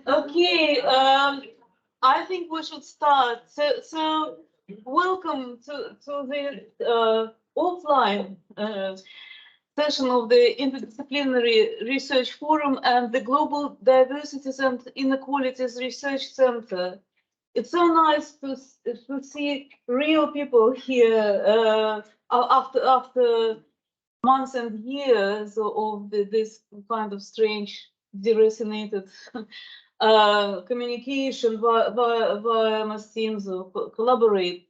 Okay, I think we should start. So welcome to the offline session of the Interdisciplinary Research Forum and the Global Diversities and Inequalities Research Center. It's so nice to see real people here after months and years of this kind of strange, deracinated communication via MS Teams or collaborate.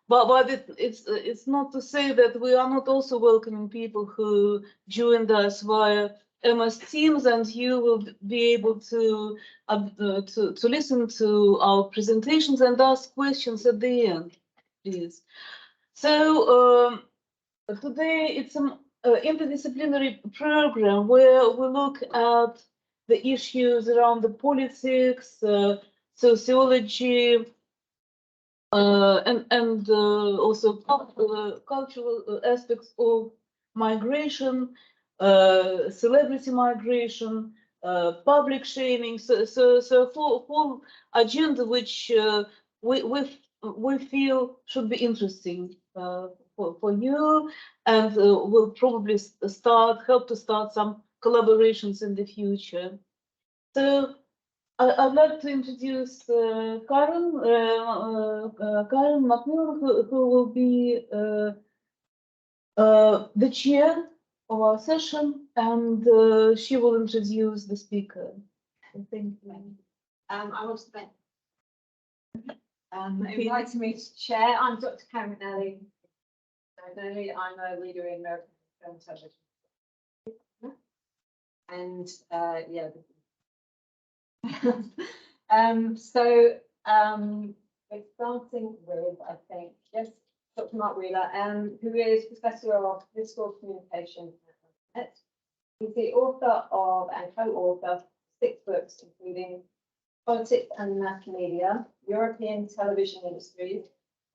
But it's not to say that we are not also welcoming people who joined us via MS Teams, and you will be able to listen to our presentations and ask questions at the end, please. So today it's an interdisciplinary program where we look at the issues around the politics, sociology, and also cultural aspects of migration, celebrity migration, public shaming. So full agenda which we feel should be interesting for you, and will probably help to start some collaborations in the future. So I'd like to introduce Karen McMillan, who will be the chair of our session, and she will introduce the speaker. Thank you. I want to thank inviting me to chair. I'm Dr. Karen McNally. I'm a leader in American film television. And yeah. We're starting with, I think, yes, Dr. Mark Wheeler, who is Professor of Political Communication at Net. He's the author of and co-author of 6 books, including Politics and Mass Media, European Television Industries,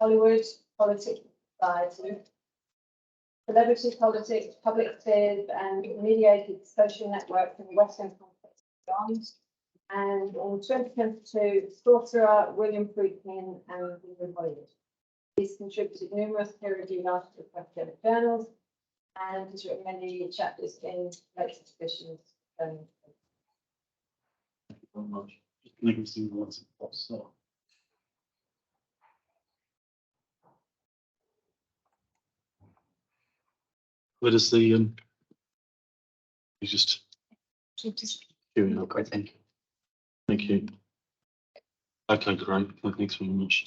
Hollywood, Politics and Society, Celebrity Politics, Public Spheres, and Mediated Social Networks in Western Context Beyond. And in 2022, Sorcerer, William Friedkin, and Stephen Hollywood. He's contributed numerous peer-reviewed articles to academic journals, and has written many chapters in latest editions. Thank you very much. Just making some words of start. Where does the you just okay, thank you. Thank you. Okay, great. Thanks very much.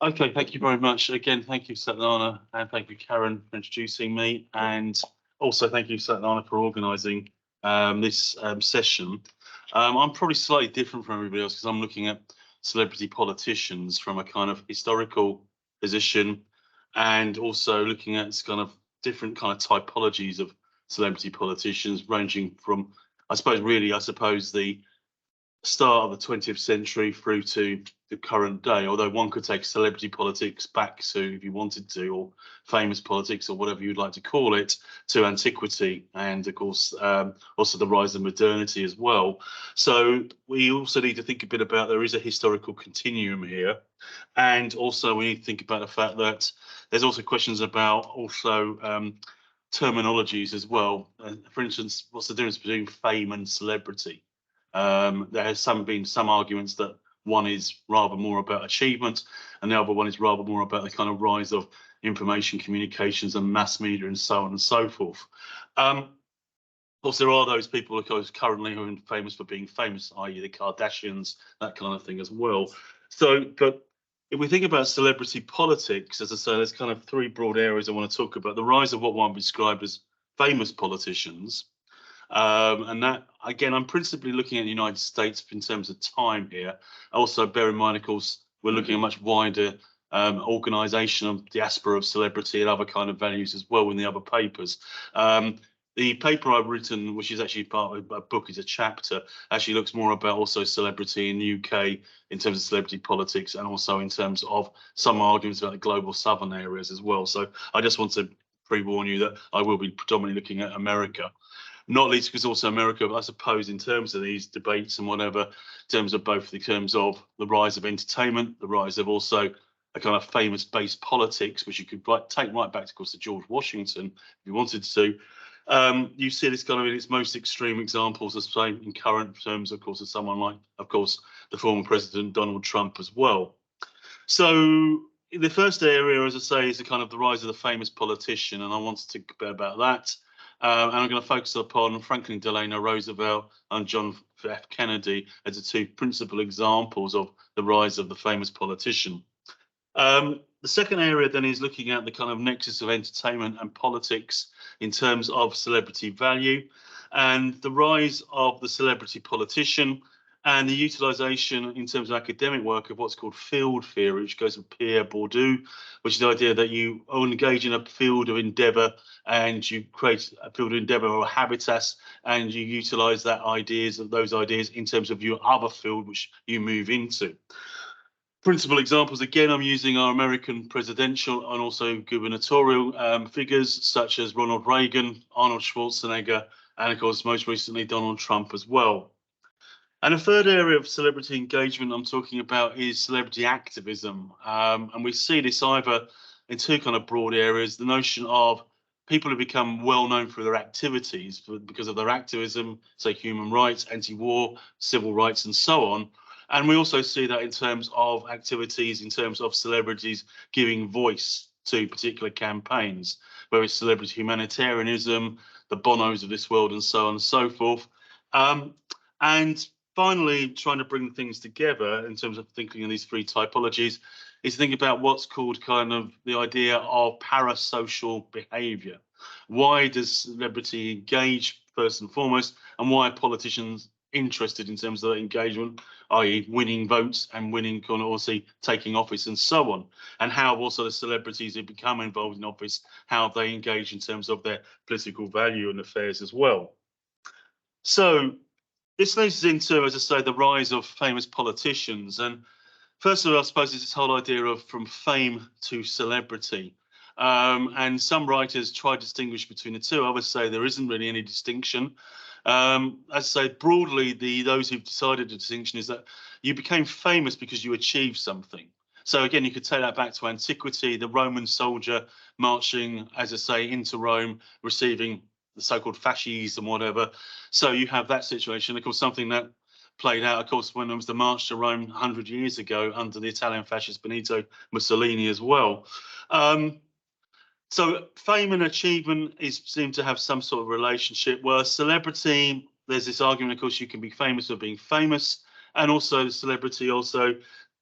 Okay, thank you very much. Again, thank you, Svetlana, and thank you, Karen, for introducing me, and also thank you, Svetlana, for organising this session. I'm probably slightly different from everybody else because I'm looking at celebrity politicians from a kind of historical position, and also looking at kind of different kind of typologies of celebrity politicians, ranging from, I suppose, the start of the 20th century through to the current day, although one could take celebrity politics back to, if you wanted to, or famous politics, or whatever you'd like to call it, to antiquity, and of course also the rise of modernity as well. So we also need to think a bit about, there is a historical continuum here, and also we need to think about the fact that there's also questions about also terminologies as well. For instance, what's the difference between fame and celebrity? There has been some arguments that one is rather more about achievement, and the other one is rather more about the kind of rise of information communications and mass media and so on and so forth. Of course, there are those people currently who are famous for being famous, i.e. the Kardashians, that kind of thing as well. So, but if we think about celebrity politics, as I say, there's kind of 3 broad areas I want to talk about. The rise of what one would describe as famous politicians. And that, again, I'm principally looking at the United States in terms of time here. Also, bear in mind, of course, we're looking at a much wider organisation of diaspora of celebrity and other kind of values as well in the other papers. The paper I've written, which is actually part of a book, is a chapter, actually looks more about also celebrity in the UK in terms of celebrity politics, and also in terms of some arguments about the global southern areas as well. So I just want to pre-warn you that I will be predominantly looking at America. Not least because also America, I suppose, in terms of these debates and whatever, in terms of both the terms of the rise of entertainment, the rise of also a kind of famous base politics, which you could take right back to, of course, to George Washington, if you wanted to. You see this kind of in its most extreme examples, as I say, in current terms, of course, of someone like, of course, the former President Donald Trump as well. So the first area, as I say, is the kind of the rise of the famous politician, and I want to talk a bit about that. And I'm going to focus upon Franklin Delano Roosevelt and John F. Kennedy as the two principal examples of the rise of the famous politician. The second area then is looking at the kind of nexus of entertainment and politics in terms of celebrity value and the rise of the celebrity politician and the utilisation in terms of academic work of what's called field theory, which goes from Pierre Bourdieu, which is the idea that you engage in a field of endeavour and you create a field of endeavour or a habitus and you utilise those ideas in terms of your other field which you move into. Principal examples, again, I'm using our American presidential and also gubernatorial figures such as Ronald Reagan, Arnold Schwarzenegger, and of course, most recently, Donald Trump as well. And a third area of celebrity engagement I'm talking about is celebrity activism. And we see this either in two kind of broad areas, the notion of people who become well known for their activities because of their activism, say human rights, anti-war, civil rights, and so on. And we also see that in terms of activities, in terms of celebrities giving voice to particular campaigns, whether it's celebrity humanitarianism, the Bonos of this world, and so on and so forth. And finally, trying to bring things together in terms of thinking in these three typologies is to think about what's called kind of the idea of parasocial behaviour. Why does celebrity engage first and foremost, and why are politicians interested in terms of that engagement, i.e. winning votes and winning, kind of also taking office and so on, and how also the celebrities who become involved in office, how they engage in terms of their political value and affairs as well. So this leads us into, as I say, the rise of famous politicians. And first of all, I suppose it's this whole idea of from fame to celebrity. And some writers try to distinguish between the two. Others say there isn't really any distinction. As I say, broadly, those who've decided the distinction is that you became famous because you achieved something. So again, you could take that back to antiquity, the Roman soldier marching, as I say, into Rome, receiving the so-called fasces and whatever. So you have that situation. Of course, something that played out, of course, when there was the march to Rome 100 years ago under the Italian fascist Benito Mussolini as well. So fame and achievement seem to have some sort of relationship, where celebrity, there's this argument, of course, you can be famous for being famous, and also celebrity also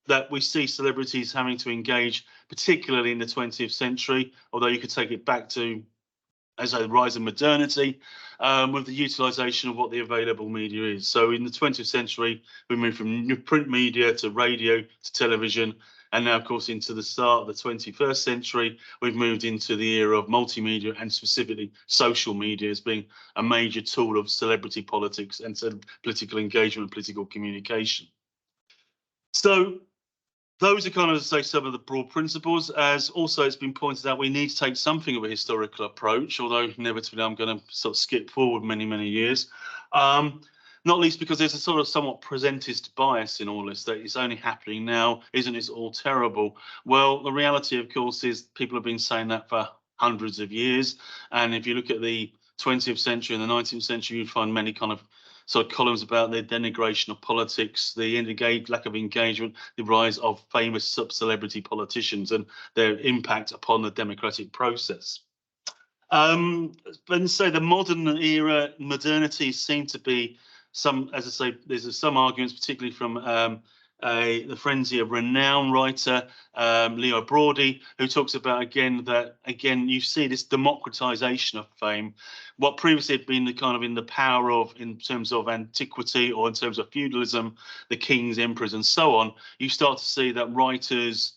that we see celebrities having to engage, particularly in the 20th century, although you could take it back to, as a rise in modernity, with the utilisation of what the available media is. So in the 20th century, we moved from print media to radio to television, and now, of course, into the start of the 21st century, we've moved into the era of multimedia and specifically social media as being a major tool of celebrity politics and political engagement and political communication. So those are kind of, say, some of the broad principles. As also it's been pointed out, we need to take something of a historical approach, although inevitably I'm going to sort of skip forward many, many years. Not least because there's a sort of somewhat presentist bias in all this, that it's only happening now, isn't it all terrible? Well, the reality, of course, is people have been saying that for hundreds of years. And if you look at the 20th century and the 19th century, you find many kind of sort of columns about the denigration of politics, the lack of engagement, the rise of famous sub-celebrity politicians and their impact upon the democratic process. But say the modern era, modernity seem to be some, as I say, there's some arguments, particularly from the frenzy of renowned writer Leo Braudy, who talks about that you see this democratization of fame. What previously had been the kind of in the power of, in terms of antiquity or in terms of feudalism, the kings, emperors, and so on, you start to see that writers,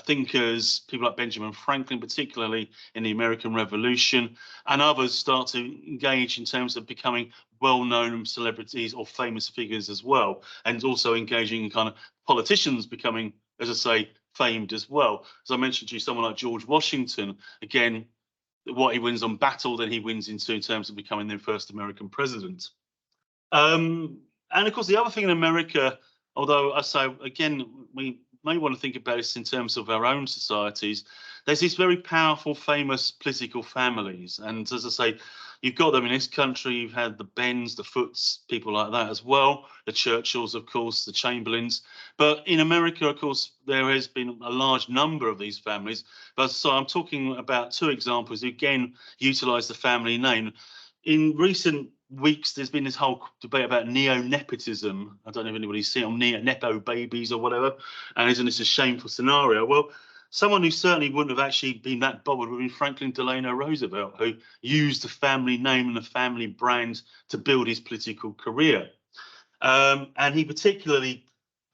thinkers, people like Benjamin Franklin, particularly in the American Revolution, and others start to engage in terms of becoming well-known celebrities or famous figures as well, and also engaging in kind of politicians becoming, as I say, famed as well. As I mentioned to you, someone like George Washington, again, what he wins on battle, then he wins in terms of becoming the first American president. And of course, the other thing in America, although I say again, we may want to think about this in terms of our own societies, there's these very powerful, famous political families. And as I say, you've got them in this country, you've had the Benns, the Foots, people like that as well, the Churchills, of course, the Chamberlains. But in America, of course, there has been a large number of these families. But so I'm talking about two examples who, again, utilise the family name. In recent weeks, there's been this whole debate about neo-nepotism. I don't know if anybody's seen on nepo babies or whatever. And isn't this a shameful scenario? Well, someone who certainly wouldn't have actually been that bothered would be Franklin Delano Roosevelt, who used the family name and the family brand to build his political career. And he particularly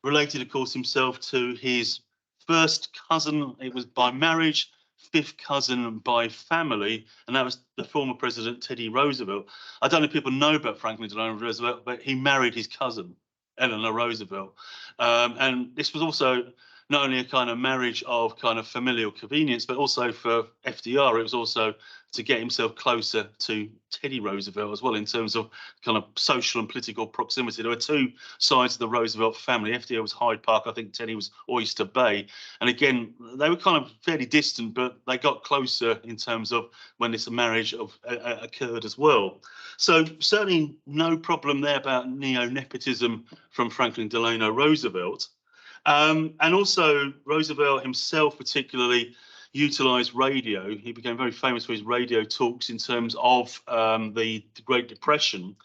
related, of course, himself to his first cousin. It was by marriage, fifth cousin by family, and that was the former president Teddy Roosevelt. I don't know if people know about Franklin Delano Roosevelt, but he married his cousin, Eleanor Roosevelt. And this was also not only a kind of marriage of kind of familial convenience, but also for FDR, it was also to get himself closer to Teddy Roosevelt as well in terms of kind of social and political proximity. There were two sides of the Roosevelt family. FDR was Hyde Park, I think Teddy was Oyster Bay. And again, they were kind of fairly distant, but they got closer in terms of when this marriage occurred as well. So certainly no problem there about neo-nepotism from Franklin Delano Roosevelt. And also Roosevelt himself particularly utilised radio. He became very famous for his radio talks in terms of the Great Depression,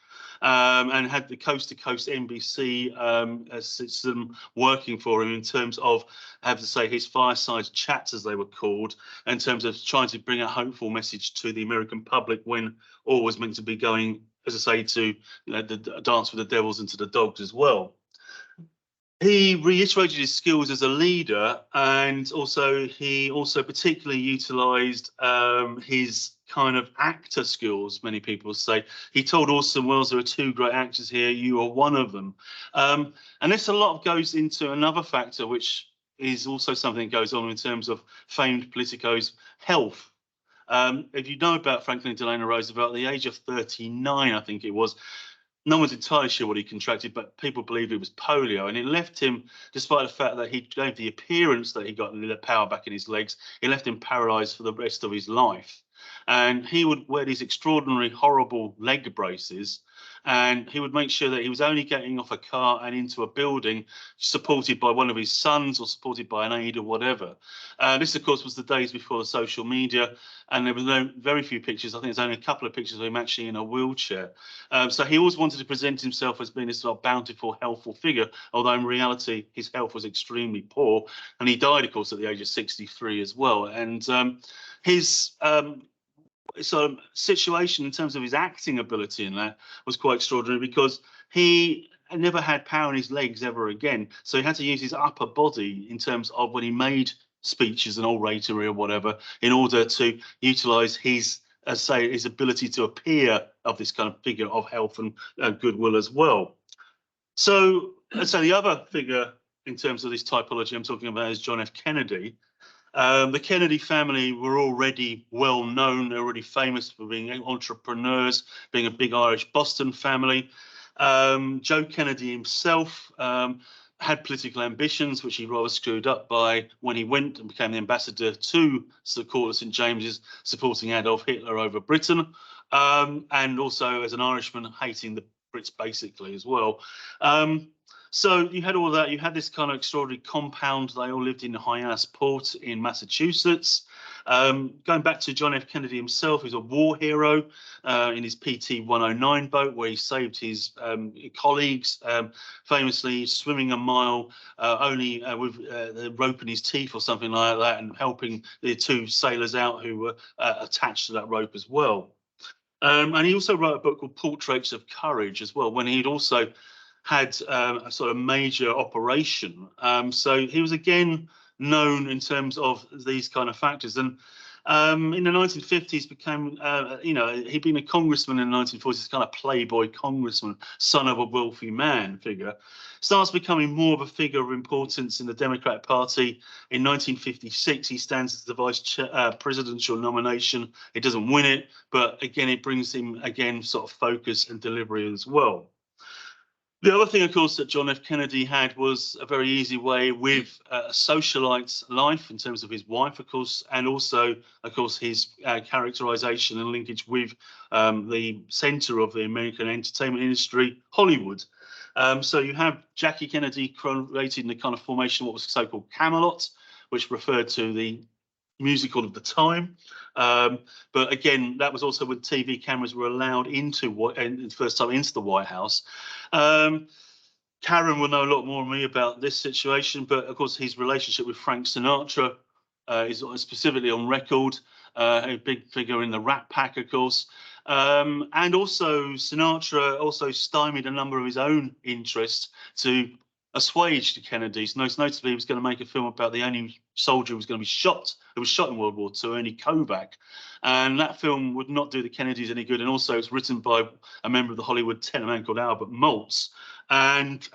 and had the coast-to-coast NBC system working for him in terms of, I have to say, his fireside chats, as they were called, in terms of trying to bring a hopeful message to the American public when all was meant to be going, as I say, to the dance with the devils and to the dogs as well. He reiterated his skills as a leader, and he also particularly utilised his kind of actor skills, many people say. He told Orson Welles, there are two great actors here, you are one of them. And this a lot goes into another factor, which is also something that goes on in terms of famed politicos' health. If you know about Franklin Delano Roosevelt, at the age of 39, I think it was, no one's entirely sure what he contracted, but people believe it was polio. And it left him, despite the fact that he gave the appearance that he got the power back in his legs, it left him paralyzed for the rest of his life. And he would wear these extraordinary, horrible leg braces, and he would make sure that he was only getting off a car and into a building supported by one of his sons or supported by an aide or whatever. This, of course, was the days before the social media, and there were very few pictures. I think there's only a couple of pictures of him actually in a wheelchair. So he always wanted to present himself as being this sort of bountiful, healthful figure, although in reality his health was extremely poor, and he died, of course, at the age of 63 as well. And his sort of situation in terms of his acting ability in that was quite extraordinary, because he never had power in his legs ever again. So he had to use his upper body in terms of when he made speeches and oratory or whatever, in order to utilise his, as say, his ability to appear of this kind of figure of health and goodwill as well. So, the other figure in terms of this typology I'm talking about is John F. Kennedy. The Kennedy family were already well known, they're already famous for being entrepreneurs, being a big Irish Boston family. Joe Kennedy himself had political ambitions, which he rather screwed up by when he went and became the ambassador to the court of St. James's, supporting Adolf Hitler over Britain, and also as an Irishman hating the Brits basically as well. So you had all that. You had this kind of extraordinary compound. They all lived in Hyannisport in Massachusetts. Going back to John F. Kennedy himself, he's a war hero in his PT-109 boat, where he saved his colleagues, famously swimming a mile only with the rope in his teeth or something like that, and helping the two sailors out who were attached to that rope as well. And he also wrote a book called Portraits of Courage as well, when he'd also had a sort of major operation. So he was again known in terms of these kind of factors. And In the 1950s, became, he'd been a congressman in the 1940s, kind of playboy congressman, son of a wealthy man figure. Starts becoming more of a figure of importance in the Democratic Party. In 1956, he stands as the presidential nomination. He doesn't win it, but again, it brings him, again, sort of focus and delivery as well. The other thing, of course, that John F. Kennedy had was a very easy way with a socialite life in terms of his wife, of course, and also, of course, his characterization and linkage with the center of the American entertainment industry, Hollywood. So you have Jackie Kennedy creating the kind of formation of what was so-called Camelot, which referred to the musical of the time. But again, that was also when TV cameras were allowed into the first time into the White House. Karen will know a lot more than me about this situation, but of course his relationship with Frank Sinatra is specifically on record, a big figure in the Rat Pack, of course. And also Sinatra also stymied a number of his own interests to assuage the Kennedys. Most notably, he was going to make a film about the only soldier who was going to be shot. Who was shot in World War II, Ernie Kovac, and that film would not do the Kennedys any good. And also, it's written by a member of the Hollywood Ten, a man called Albert Maltz. And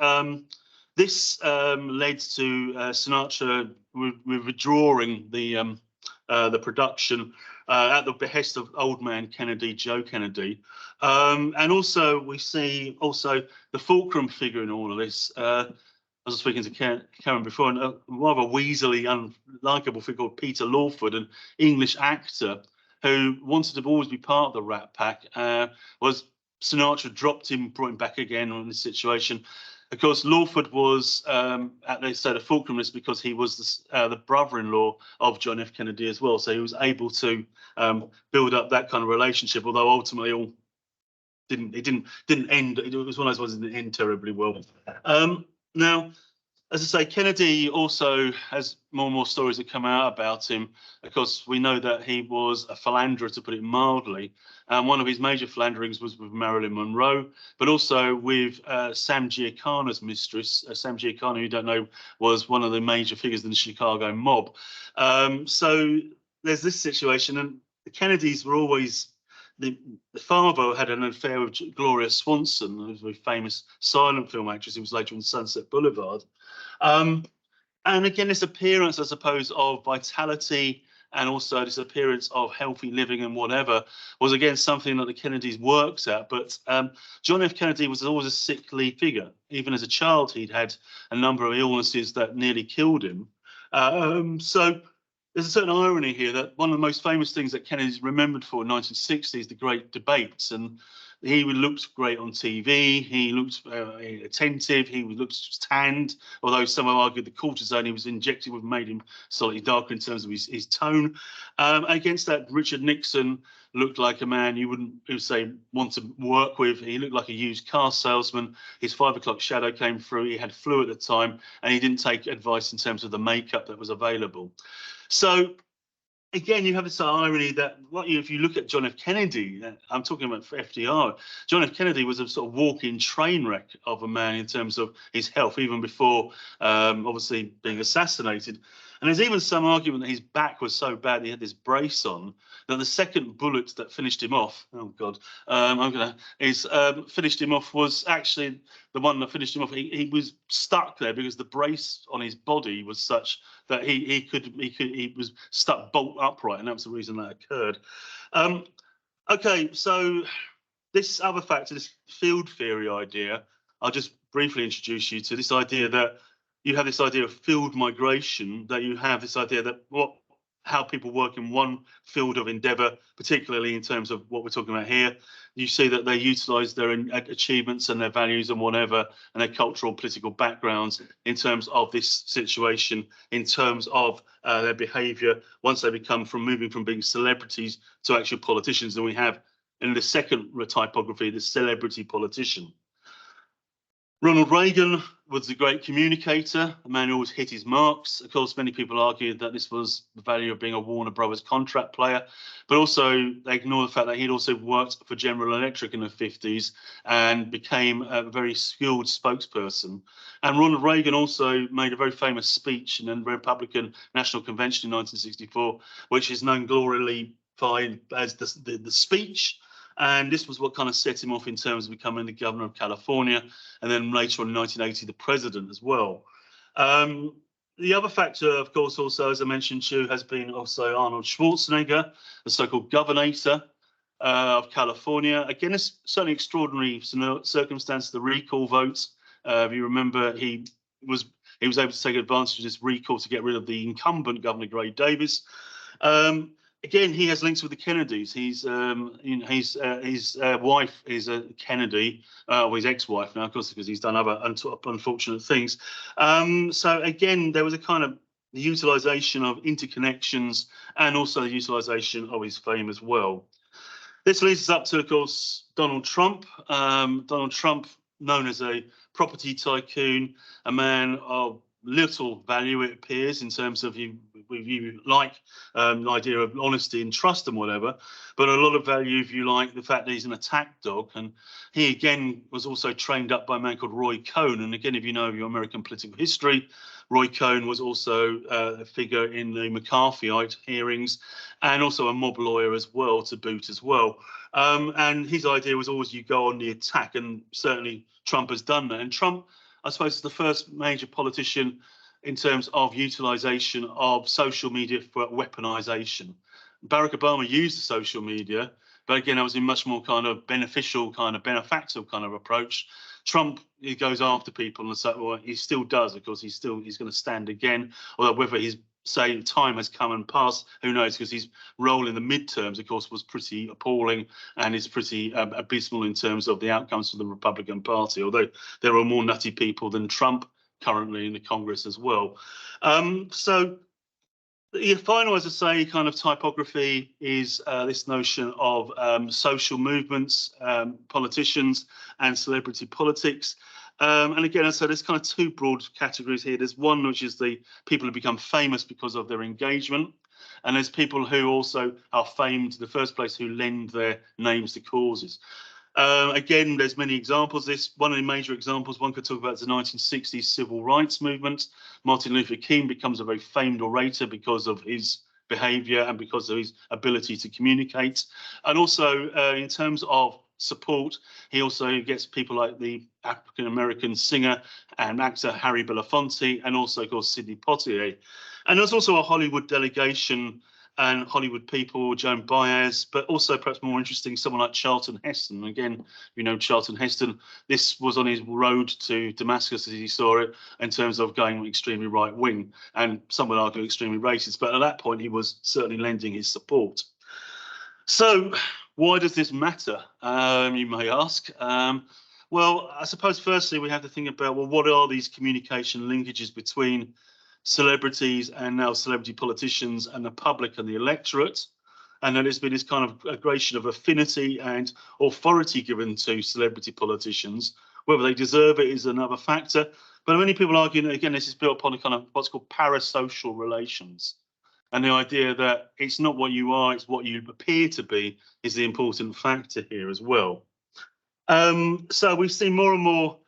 this led to Sinatra withdrawing the production at the behest of old man Kennedy, Joe Kennedy. And also, we see also the fulcrum figure in all of this. I was speaking to Karen before, and a rather weaselly, unlikable figure called Peter Lawford, an English actor who wanted to always be part of the Rat Pack. Was Sinatra dropped him, brought him back again on this situation. Of course, Lawford was at the fulcrum list because he was the brother-in-law of John F. Kennedy as well. So he was able to build up that kind of relationship, although ultimately all didn't end. It was one of those ones that didn't end terribly well. Now, as I say, Kennedy also has more and more stories that come out about him. Of course, we know that he was a philanderer, to put it mildly. One of his major philanderings was with Marilyn Monroe, but also with Sam Giancana's mistress. Sam Giancana, who you don't know, was one of the major figures in the Chicago mob. So there's this situation, and the Kennedys were always... The father had an affair with Gloria Swanson, who was a famous silent film actress who was later in Sunset Boulevard. And again, this appearance, I suppose, of vitality and also this appearance of healthy living and whatever was, again, something that the Kennedys works at. But John F. Kennedy was always a sickly figure. Even as a child, he'd had a number of illnesses that nearly killed him. So there's a certain irony here that one of the most famous things that Kennedy's remembered for in the 1960s, the great debates, and he looked great on TV, he looked attentive, he looked tanned, although some have argued the cortisone he was injected with made him slightly darker in terms of his tone. Against that, Richard Nixon looked like a man you wouldn't want to work with. He looked like a used car salesman. His 5 o'clock shadow came through. He had flu at the time, and he didn't take advice in terms of the makeup that was available. So again, you have this irony that if you look at John F. Kennedy, I'm talking about FDR, John F. Kennedy was a sort of walking train wreck of a man in terms of his health, even before obviously being assassinated. And there's even some argument that his back was so bad he had this brace on that the second bullet that finished him off, finished him off was actually the one that finished him off. He was stuck there because the brace on his body was such that he was stuck bolt upright, and that was the reason that occurred. Okay, so this other factor, this field theory idea, I'll just briefly introduce you to this idea that you have this idea of field migration, that you have this idea that how people work in one field of endeavour, particularly in terms of what we're talking about here, you see that they utilise their achievements and their values and whatever, and their cultural, political backgrounds in terms of this situation, in terms of their behaviour once they become moving from being celebrities to actual politicians. And we have in the second typography, the celebrity politician. Ronald Reagan was a great communicator, a man who always hit his marks. Of course, many people argued that this was the value of being a Warner Brothers contract player, but also they ignore the fact that he'd also worked for General Electric in the 50s and became a very skilled spokesperson. And Ronald Reagan also made a very famous speech in the Republican National Convention in 1964, which is known gloriously as the speech. And this was what kind of set him off in terms of becoming the governor of California, and then later on in 1980, the president as well. The other factor, of course, also, as I mentioned to you, has been also Arnold Schwarzenegger, the so-called governor of California. Again, it's certainly extraordinary circumstance, the recall votes. If you remember, he was able to take advantage of this recall to get rid of the incumbent Governor Gray Davis. Again, he has links with the Kennedys. His wife is a Kennedy, or his ex-wife now, of course, because he's done other unfortunate things. So again, there was a kind of the utilisation of interconnections and also the utilisation of his fame as well. This leads us up to, of course, Donald Trump. Donald Trump, known as a property tycoon, a man of little value, it appears, in terms of you like the idea of honesty and trust and whatever, but a lot of value if you like the fact that he's an attack dog. And he again was also trained up by a man called Roy Cohn. And again, if you know your American political history, Roy Cohn was also a figure in the McCarthyite hearings and also a mob lawyer as well, to boot as well. And his idea was always you go on the attack, and certainly Trump has done that. And Trump, I suppose, is the first major politician in terms of utilisation of social media for weaponisation. Barack Obama used the social media, but again, that was a much more kind of beneficial, kind of benefactor kind of approach. Trump, he goes after people, and so, well, he still does. Of course, he's going to stand again. Although whether his time has come and passed, who knows? Because his role in the midterms, of course, was pretty appalling and is pretty abysmal in terms of the outcomes for the Republican Party. Although there are more nutty people than Trump currently in the Congress as well. So the final, as I say, kind of typography is this notion of social movements, politicians, and celebrity politics. And again, I said there's kind of two broad categories here. There's one which is the people who become famous because of their engagement, and there's people who also are famed in the first place who lend their names to causes. Again, there's many examples. One of the major examples one could talk about is the 1960s civil rights movement. Martin Luther King becomes a very famed orator because of his behaviour and because of his ability to communicate. And also in terms of support, he also gets people like the African-American singer and actor Harry Belafonte, and also, of course, Sidney Poitier. And there's also a Hollywood delegation and Hollywood people, Joan Baez, but also perhaps more interesting, someone like Charlton Heston. Again, you know, Charlton Heston, this was on his road to Damascus as he saw it, in terms of going extremely right wing, and some would argue extremely racist, but at that point he was certainly lending his support. So why does this matter, you may ask? Well, I suppose firstly we have to think about, well, what are these communication linkages between celebrities and now celebrity politicians and the public and the electorate? And then there's been this kind of gradation of affinity and authority given to celebrity politicians. Whether they deserve it is another factor. But many people argue that, again, this is built upon a kind of what's called parasocial relations. And the idea that it's not what you are, it's what you appear to be is the important factor here as well. So we've seen more and more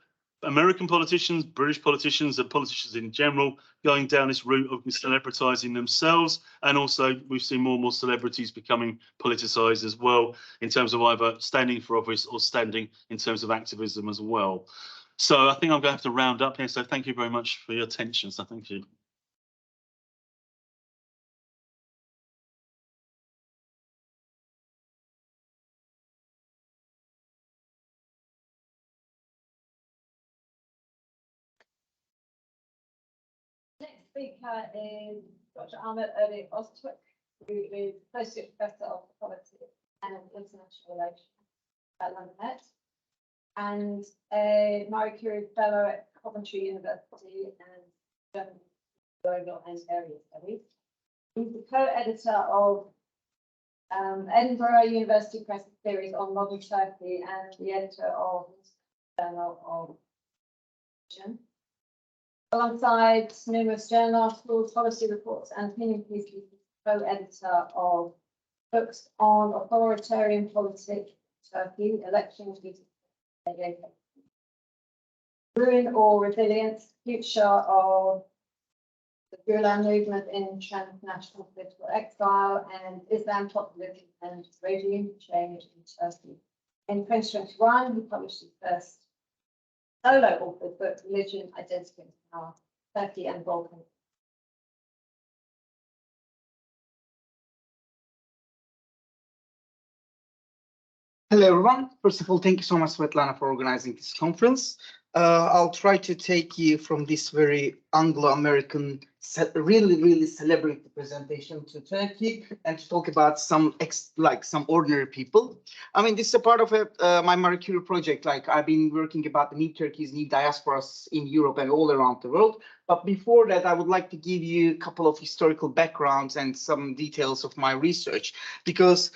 American politicians, British politicians, and politicians in general going down this route of celebritizing themselves. And also we've seen more and more celebrities becoming politicized as well, in terms of either standing for office or standing in terms of activism as well. So I think I'm going to have to round up here. So thank you very much for your attention. So thank you. Next speaker is Dr. Ahmed Ali Ostwick, who is Associate Professor of Politics and International Relations at London Met, and a Marie Curie Fellow at Coventry University and German Global and Area Studies. He's the co-editor of Edinburgh University Press series on modern Turkey and the editor of Journal of Alongside numerous journal articles, policy reports, and opinion pieces, co-editor of books on authoritarian politics, Turkey, elections, ruin or resilience, future of the Gulen movement in transnational political exile, and Islam populism and regime change in Turkey. In 2021, he published his first solo authored book, Religion, Identity and Power, Turkey and Balkan. Hello, everyone. First of all, thank you so much, Svetlana, for organizing this conference. I'll try to take you from this very Anglo-American, really celebrity presentation to Turkey and to talk about some ordinary people. I mean, this is a part of my Marie Curie project. Like, I've been working about the new Turkeys, new diasporas in Europe and all around the world. But before that, I would like to give you a couple of historical backgrounds and some details of my research, because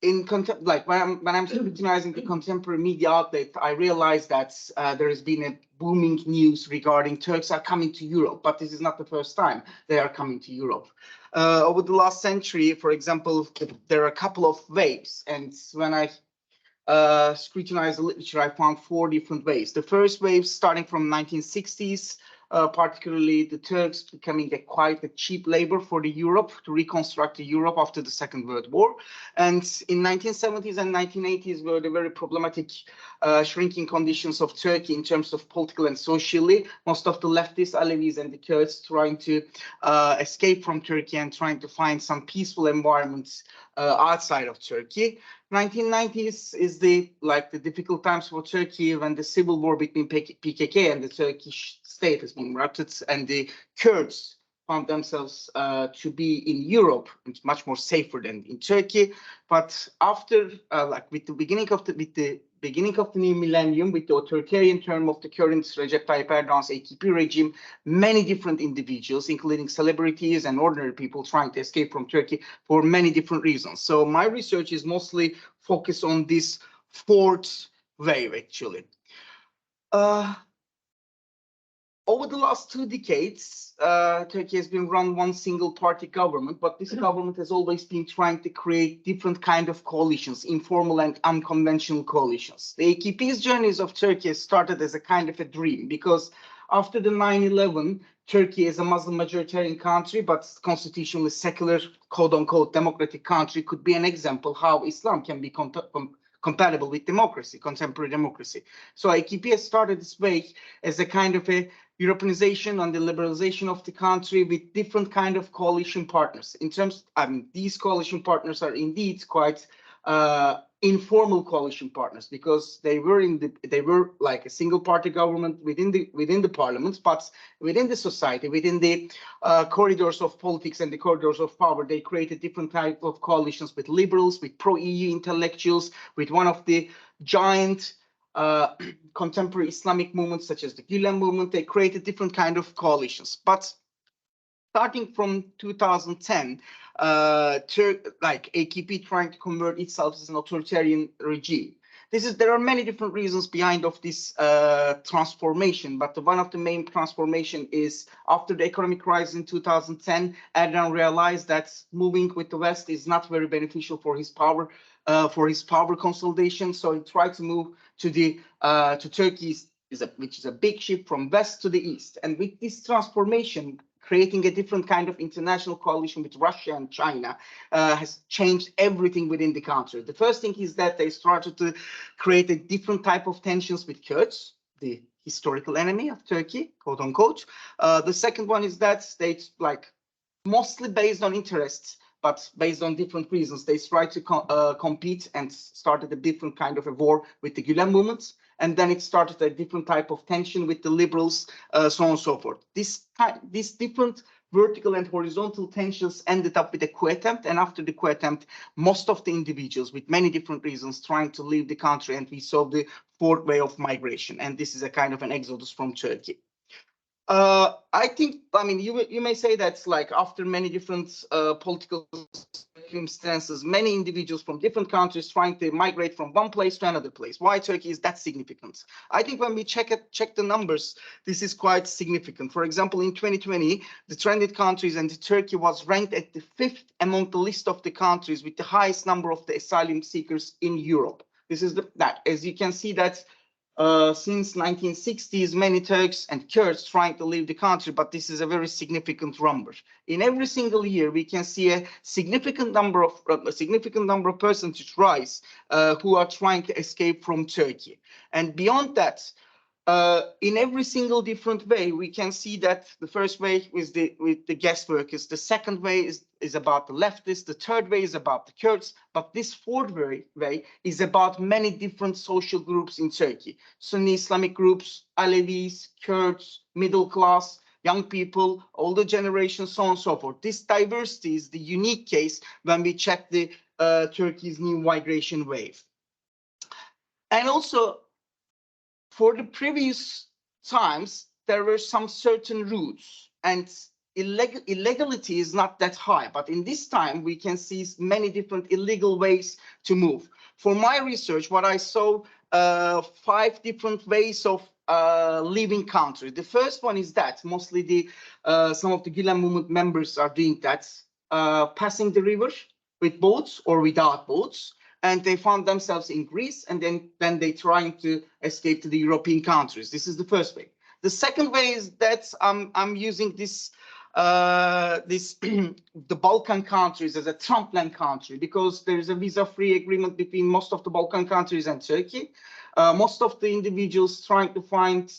when I'm scrutinizing the contemporary media outlet, I realized that there has been a booming news regarding Turks are coming to Europe, but this is not the first time they are coming to Europe. Over the last century, for example, there are a couple of waves, and when I scrutinized the literature, I found 4 different waves. The first wave starting from 1960s, particularly the Turks becoming quite a cheap labor for the Europe to reconstruct the Europe after the Second World War. And in 1970s and 1980s were the very problematic shrinking conditions of Turkey in terms of political and socially. Most of the leftists, Alevis and the Kurds trying to escape from Turkey and trying to find some peaceful environments outside of Turkey. 1990s is the difficult times for Turkey when the civil war between PKK and the Turkish state has been erupted, and the Kurds found themselves to be in Europe. It's much more safer than in Turkey. But after, with the beginning of the new millennium, with the authoritarian term of the current Recep Tayyip Erdogan's AKP regime, many different individuals, including celebrities and ordinary people, trying to escape from Turkey for many different reasons. So my research is mostly focused on this 4th wave, actually. Over the last 2 decades, Turkey has been run one single party government, but this government has always been trying to create different kind of coalitions, informal and unconventional coalitions. The AKP's journeys of Turkey started as a kind of a dream, because after the 9/11, Turkey is a Muslim majoritarian country, but constitutionally secular, quote-unquote, democratic country, could be an example how Islam can be compatible with democracy, contemporary democracy. So AKP has started this way as a kind of a Europeanization and the liberalization of the country with different kind of coalition partners. These coalition partners are indeed quite informal coalition partners, because they were like a single party government within the parliament, but within the society, within the corridors of politics and the corridors of power, they created different type of coalitions with liberals, with pro-EU intellectuals, with one of the giant contemporary Islamic movements such as the Gülen movement. They created different kind of coalitions. But starting from 2010, AKP trying to convert itself as an authoritarian regime. There are many different reasons behind of this transformation, but one of the main transformation is after the economic crisis in 2010, Erdogan realized that moving with the West is not very beneficial for his power consolidation. So he tried to move to Turkey, which is a big shift from west to the east. And with this transformation, creating a different kind of international coalition with Russia and China has changed everything within the country. The first thing is that they started to create a different type of tensions with Kurds, the historical enemy of Turkey, quote unquote. The second one is that they mostly based on interests, but based on different reasons, they tried to compete and started a different kind of a war with the Gülen movements. And then it started a different type of tension with the liberals, so on and so forth. These different vertical and horizontal tensions ended up with a coup attempt. And after the coup attempt, most of the individuals with many different reasons trying to leave the country, and we saw the 4th wave of migration. And this is a kind of an exodus from Turkey. You may say that's after many different political circumstances, many individuals from different countries trying to migrate from one place to another place. Why Turkey is that significant? I think when we check the numbers, this is quite significant. For example, in 2020, the trended countries and Turkey was ranked at the 5th among the list of the countries with the highest number of the asylum seekers in Europe. This is that, as you can see, that since 1960s, many Turks and Kurds trying to leave the country, but this is a very significant number. In every single year, we can see a significant number of percentage rise who are trying to escape from Turkey. And beyond that, in every single different way, we can see that the first way is with the guest workers. The second way is about the leftists. The third way is about the Kurds. But this fourth way is about many different social groups in Turkey. Sunni Islamic groups, Alevis, Kurds, middle class, young people, older generations, so on and so forth. This diversity is the unique case when we check the Turkey's new migration wave. And also, for the previous times, there were some certain routes, and illegality is not that high. But in this time, we can see many different illegal ways to move. For my research, what I saw, 5 different ways of leaving country. The first one is that mostly some of the Gülen movement members are doing that, passing the river with boats or without boats. And they found themselves in Greece, and then they trying to escape to the European countries. This is the first way. The second way is that I'm using this the Balkan countries as a Trumpland country, because there is a visa-free agreement between most of the Balkan countries and Turkey. Most of the individuals trying to find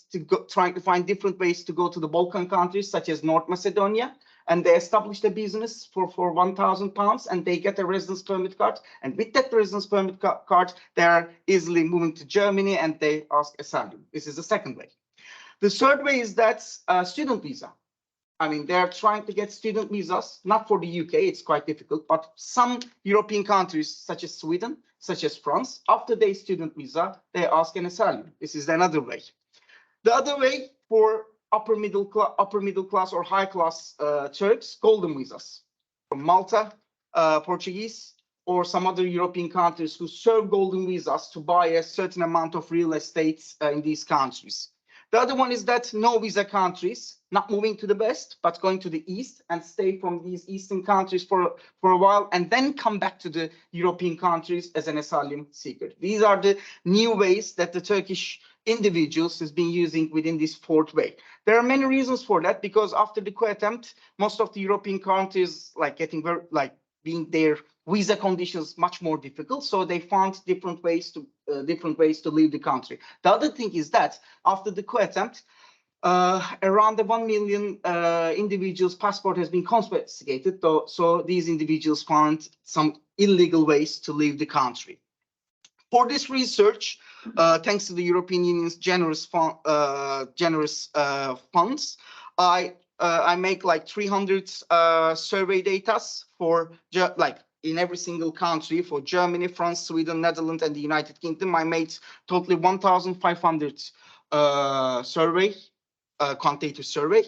different ways to go to the Balkan countries, such as North Macedonia. And they established a business for £1,000, and they get a residence permit card. And with that residence permit card, they are easily moving to Germany, and they ask asylum. This is the second way. The third way is that student visa. I mean, they're trying to get student visas, not for the UK, it's quite difficult, but some European countries, such as Sweden, such as France, after their student visa, they ask an asylum. This is another way. The other way for upper middle class or high class Turks, golden visas from Malta, Portuguese, or some other European countries who serve golden visas to buy a certain amount of real estate in these countries. The other one is that no visa countries, not moving to the west, but going to the east and stay from these eastern countries for a while, and then come back to the European countries as an asylum seeker. These are the new ways that the Turkish individuals has been using within this fourth way. There are many reasons for that, because after the coup attempt, most of the European countries being their visa conditions much more difficult, so they found different ways to leave the country. The other thing is that after the coup attempt, around the 1 million individuals' passport has been confiscated, so these individuals found some illegal ways to leave the country. For this research, thanks to the European Union's generous funds, I make like 300 survey data for in every single country, for Germany, France, Sweden, Netherlands, and the United Kingdom. I made totally 1,500 quantitative survey.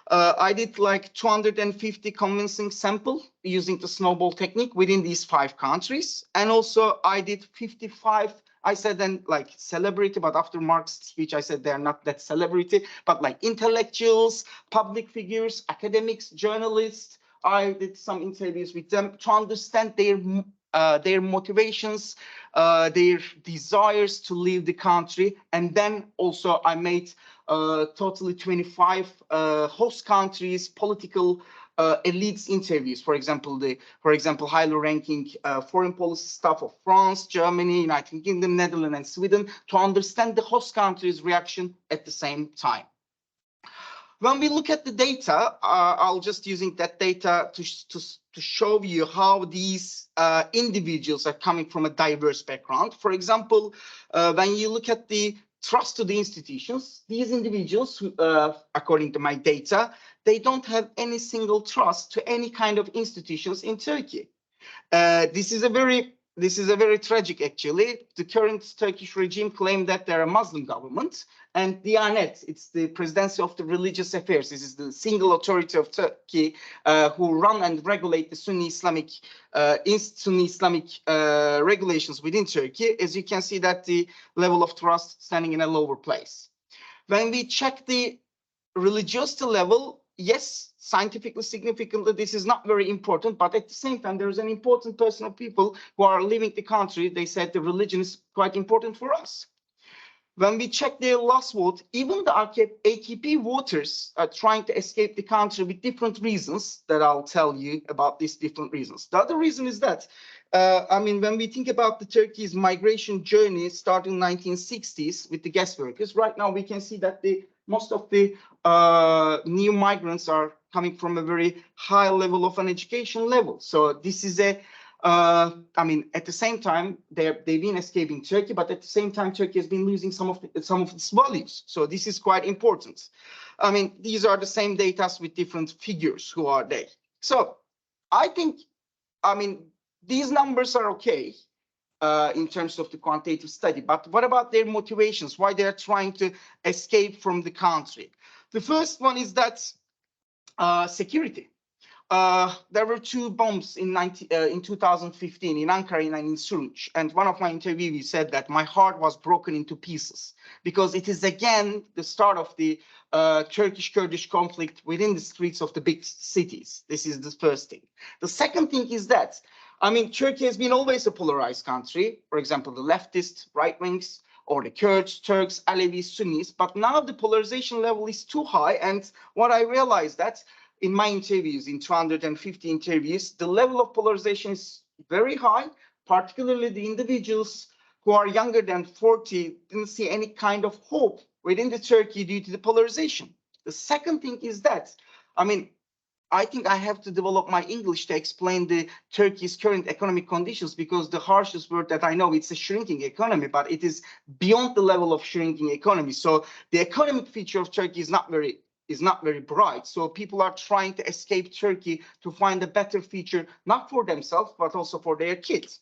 I did like 250 convincing sample using the snowball technique within these 5 countries. And also I did 55, I said then like celebrity, but after Mark's speech, I said they're not that celebrity, but like intellectuals, public figures, academics, journalists. I did some interviews with them to understand their motivations, their desires to leave the country. And then also I made totally 25 host countries, political elites interviews. For example, highly ranking foreign policy staff of France, Germany, United Kingdom, Netherlands, and Sweden, to understand the host country's reaction at the same time. When we look at the data, I'll just using that data to show you how these individuals are coming from a diverse background. For example, when you look at the trust to the institutions, these individuals, according to my data, they don't have any single trust to any kind of institutions in Turkey. This is a very this is a very tragic, actually. The current Turkish regime claimed that they're a Muslim government, and Diyanet, it's the presidency of the religious affairs. This is the single authority of Turkey who run and regulate the Sunni Islamic regulations within Turkey. As you can see, that the level of trust standing in a lower place. When we check the religiosity level, yes, scientifically significantly, this is not very important, but at the same time, there is an important person of people who are leaving the country. They said the religion is quite important for us. When we check their last vote, even the AKP voters are trying to escape the country with different reasons that I'll tell you about these different reasons. The other reason is that, I mean, when we think about the Turkey's migration journey starting 1960s with the guest workers, right now we can see that most of the new migrants are coming from a very high level of an education level. So this is a, I mean, at the same time, they've been escaping Turkey, but at the same time, Turkey has been losing some of its values. So this is quite important. I mean, these are the same data with different figures who are there. So I think, I mean, these numbers are okay in terms of the quantitative study, but what about their motivations? Why they are trying to escape from the country? The first one is that security. There were two bombs in 2015 in Ankara and in Suruç, and one of my interviewees said that my heart was broken into pieces because it is again the start of the Turkish-Kurdish conflict within the streets of the big cities. This is the first thing. The second thing is that, I mean, Turkey has been always a polarized country. For example, the leftist, right wings, or the Kurds, Turks, Alevis, Sunnis. But now the polarization level is too high. And what I realized that in my interviews, in 250 interviews, the level of polarization is very high, particularly the individuals who are younger than 40 didn't see any kind of hope within the Turkey due to the polarization. The second thing is that, I mean, I think I have to develop my English to explain the Turkey's current economic conditions, because the harshest word that I know, it's a shrinking economy, but it is beyond the level of shrinking economy. So the economic feature of Turkey is not very bright. So people are trying to escape Turkey to find a better future, not for themselves, but also for their kids.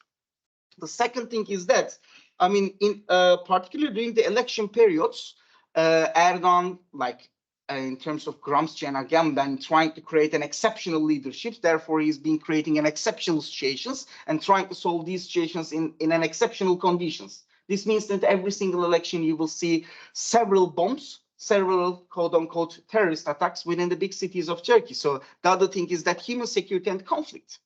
The second thing is that, I mean, particularly during the election periods, Erdogan, like in terms of Gramsci and Agamben, trying to create an exceptional leadership. Therefore, he's been creating an exceptional situations and trying to solve these situations in an exceptional conditions. This means that every single election you will see several bombs, several quote-unquote terrorist attacks within the big cities of Turkey. So the other thing is that human security and conflict.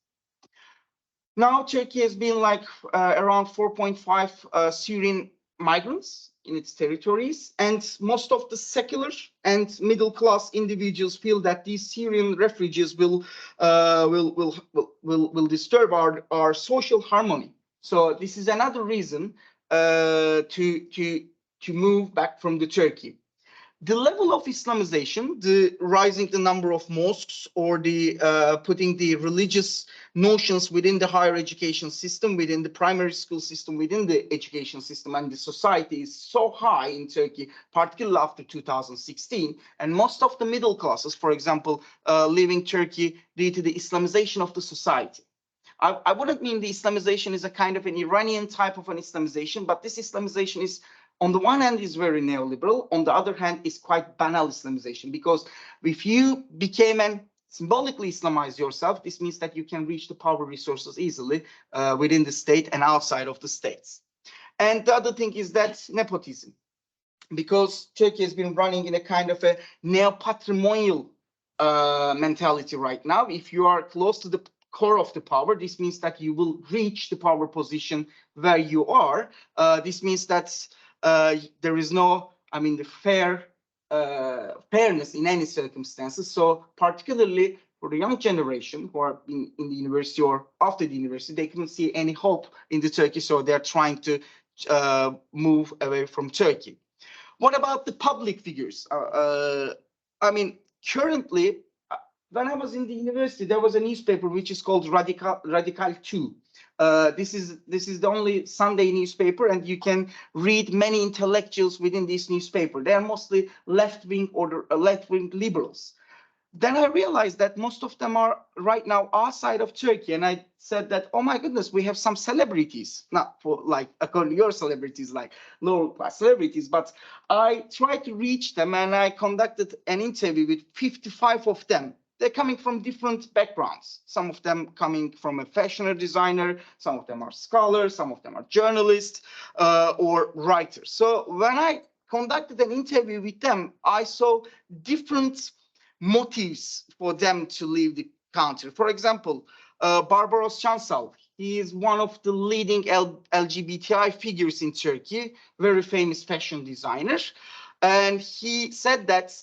Now Turkey has been like around 4.5 Syrian migrants in its territories, and most of the secular and middle class individuals feel that these Syrian refugees will disturb our social harmony. So this is another reason to move back from the Turkey. The level of Islamization, the rising the number of mosques, or the putting the religious notions within the higher education system, within the primary school system, within the education system and the society is so high in Turkey, particularly after 2016. And most of the middle classes, for example, leaving Turkey due to the Islamization of the society. I wouldn't mean the Islamization is a kind of an Iranian type of an Islamization, but this Islamization is, on the one hand, is very neoliberal. On the other hand, is quite banal Islamization, because if you became and symbolically Islamize yourself, this means that you can reach the power resources easily within the state and outside of the states. And the other thing is that nepotism, because Turkey has been running in a kind of a neo-patrimonial mentality right now. If you are close to the core of the power, this means that you will reach the power position where you are. This means that there is no, I mean, the fairness in any circumstances. So particularly for the young generation who are in the university or after the university, they couldn't see any hope in the Turkey, so they're trying to move away from Turkey. What about the public figures? I mean, currently, when I was in the university, there was a newspaper which is called Radical 2. This is the only Sunday newspaper, and you can read many intellectuals within this newspaper. They are mostly left-wing or left-wing liberals. then I realized that most of them are right now outside of Turkey. And I said that, oh my goodness, we have some celebrities, not for like according to your celebrities, like lower class celebrities, but I tried to reach them and I conducted an interview with 55 of them. They're coming from different backgrounds. Some of them coming from a fashion designer, some of them are scholars, some of them are journalists or writers. So when I conducted an interview with them, I saw different motives for them to leave the country. For example, Barbaros Chansal, he is one of the leading LGBTI figures in Turkey, very famous fashion designer. And he said that,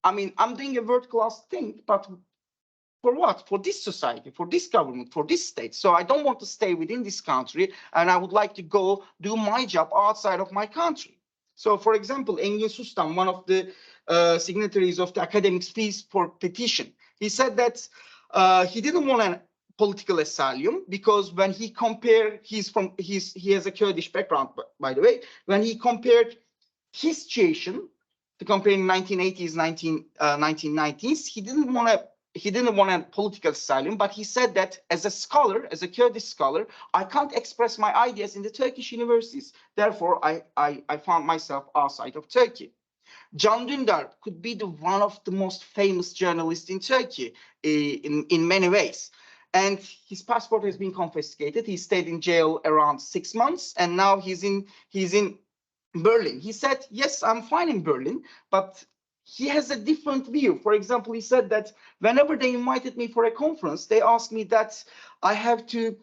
I mean, I'm doing a world-class thing, but for what? For this society, for this government, for this state. So I don't want to stay within this country, and I would like to go do my job outside of my country. So, for example, Engin Sustan, one of the signatories of the academics fees for petition, he said that he didn't want a political asylum because when he compared, he has a Kurdish background, by the way, when he compared his situation to comparing 1980s, 1990s, he didn't want a political asylum, but he said that as a scholar, as a Kurdish scholar, I can't express my ideas in the Turkish universities. Therefore, I found myself outside of Turkey. Can Dündar could be one of the most famous journalists in Turkey in many ways. And his passport has been confiscated. He stayed in jail around 6 months, and now he's in Berlin. He said, yes, I'm fine in Berlin, but he has a different view. For example, he said that whenever they invited me for a conference, they asked me that I have to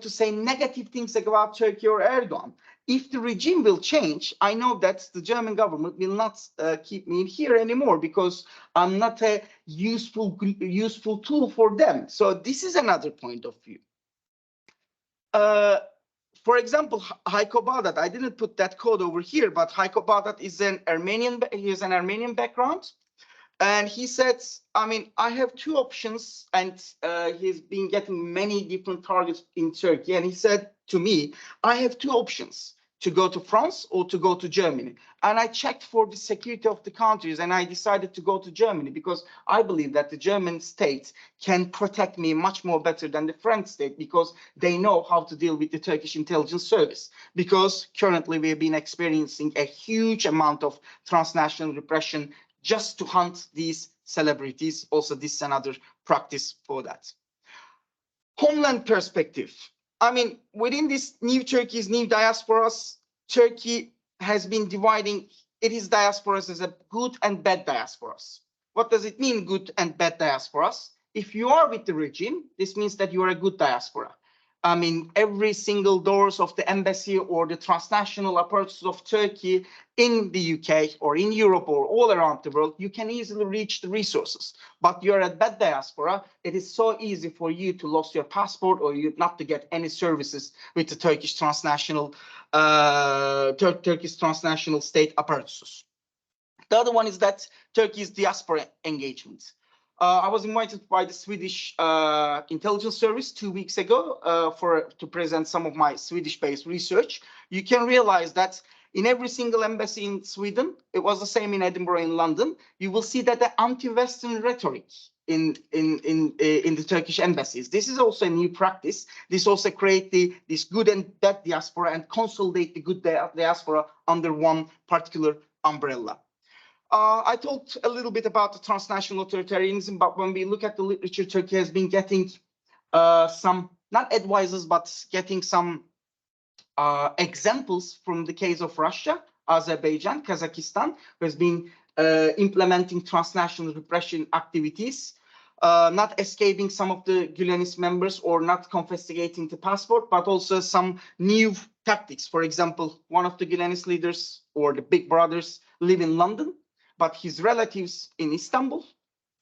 say negative things about Turkey or Erdogan. If the regime will change, I know that the German government will not keep me in here anymore because I'm not a useful tool for them. So this is another point of view. For example, Hayko Bağdat, I didn't put that code over here, but Hayko Bağdat is an Armenian background. And he said, I mean, I have two options, and he's been getting many different targets in Turkey. And he said to me, I have two options, to go to France or to go to Germany. And I checked for the security of the countries, and I decided to go to Germany because I believe that the German state can protect me much more better than the French state because they know how to deal with the Turkish intelligence service. Because currently we have been experiencing a huge amount of transnational repression just to hunt these celebrities. Also, this is another practice for that. Homeland perspective. I mean, within this new Turkey's new diasporas, Turkey has been dividing its diasporas as a good and bad diasporas. What does it mean, good and bad diasporas? If you are with the regime, this means that you are a good diaspora. I mean, every single doors of the embassy or the transnational apparatus of Turkey in the UK or in Europe or all around the world, you can easily reach the resources. But you're a bad diaspora, it is so easy for you to lose your passport or you not to get any services with the Turkish transnational state apparatuses. The other one is that Turkey's diaspora engagement. I was invited by the Swedish intelligence service 2 weeks ago to present some of my Swedish-based research. You can realize that in every single embassy in Sweden, it was the same in Edinburgh, in London, you will see that the anti-Western rhetoric in the Turkish embassies. This is also a new practice. This also creates this good and bad diaspora and consolidate the good diaspora under one particular umbrella. I talked a little bit about the transnational authoritarianism, but when we look at the literature, Turkey has been getting some, not advisors, but getting some examples from the case of Russia, Azerbaijan, Kazakhstan, who has been implementing transnational repression activities, not escaping some of the Gülenist members or not confiscating the passport, but also some new tactics. For example, one of the Gülenist leaders or the big brothers live in London, but his relatives in Istanbul,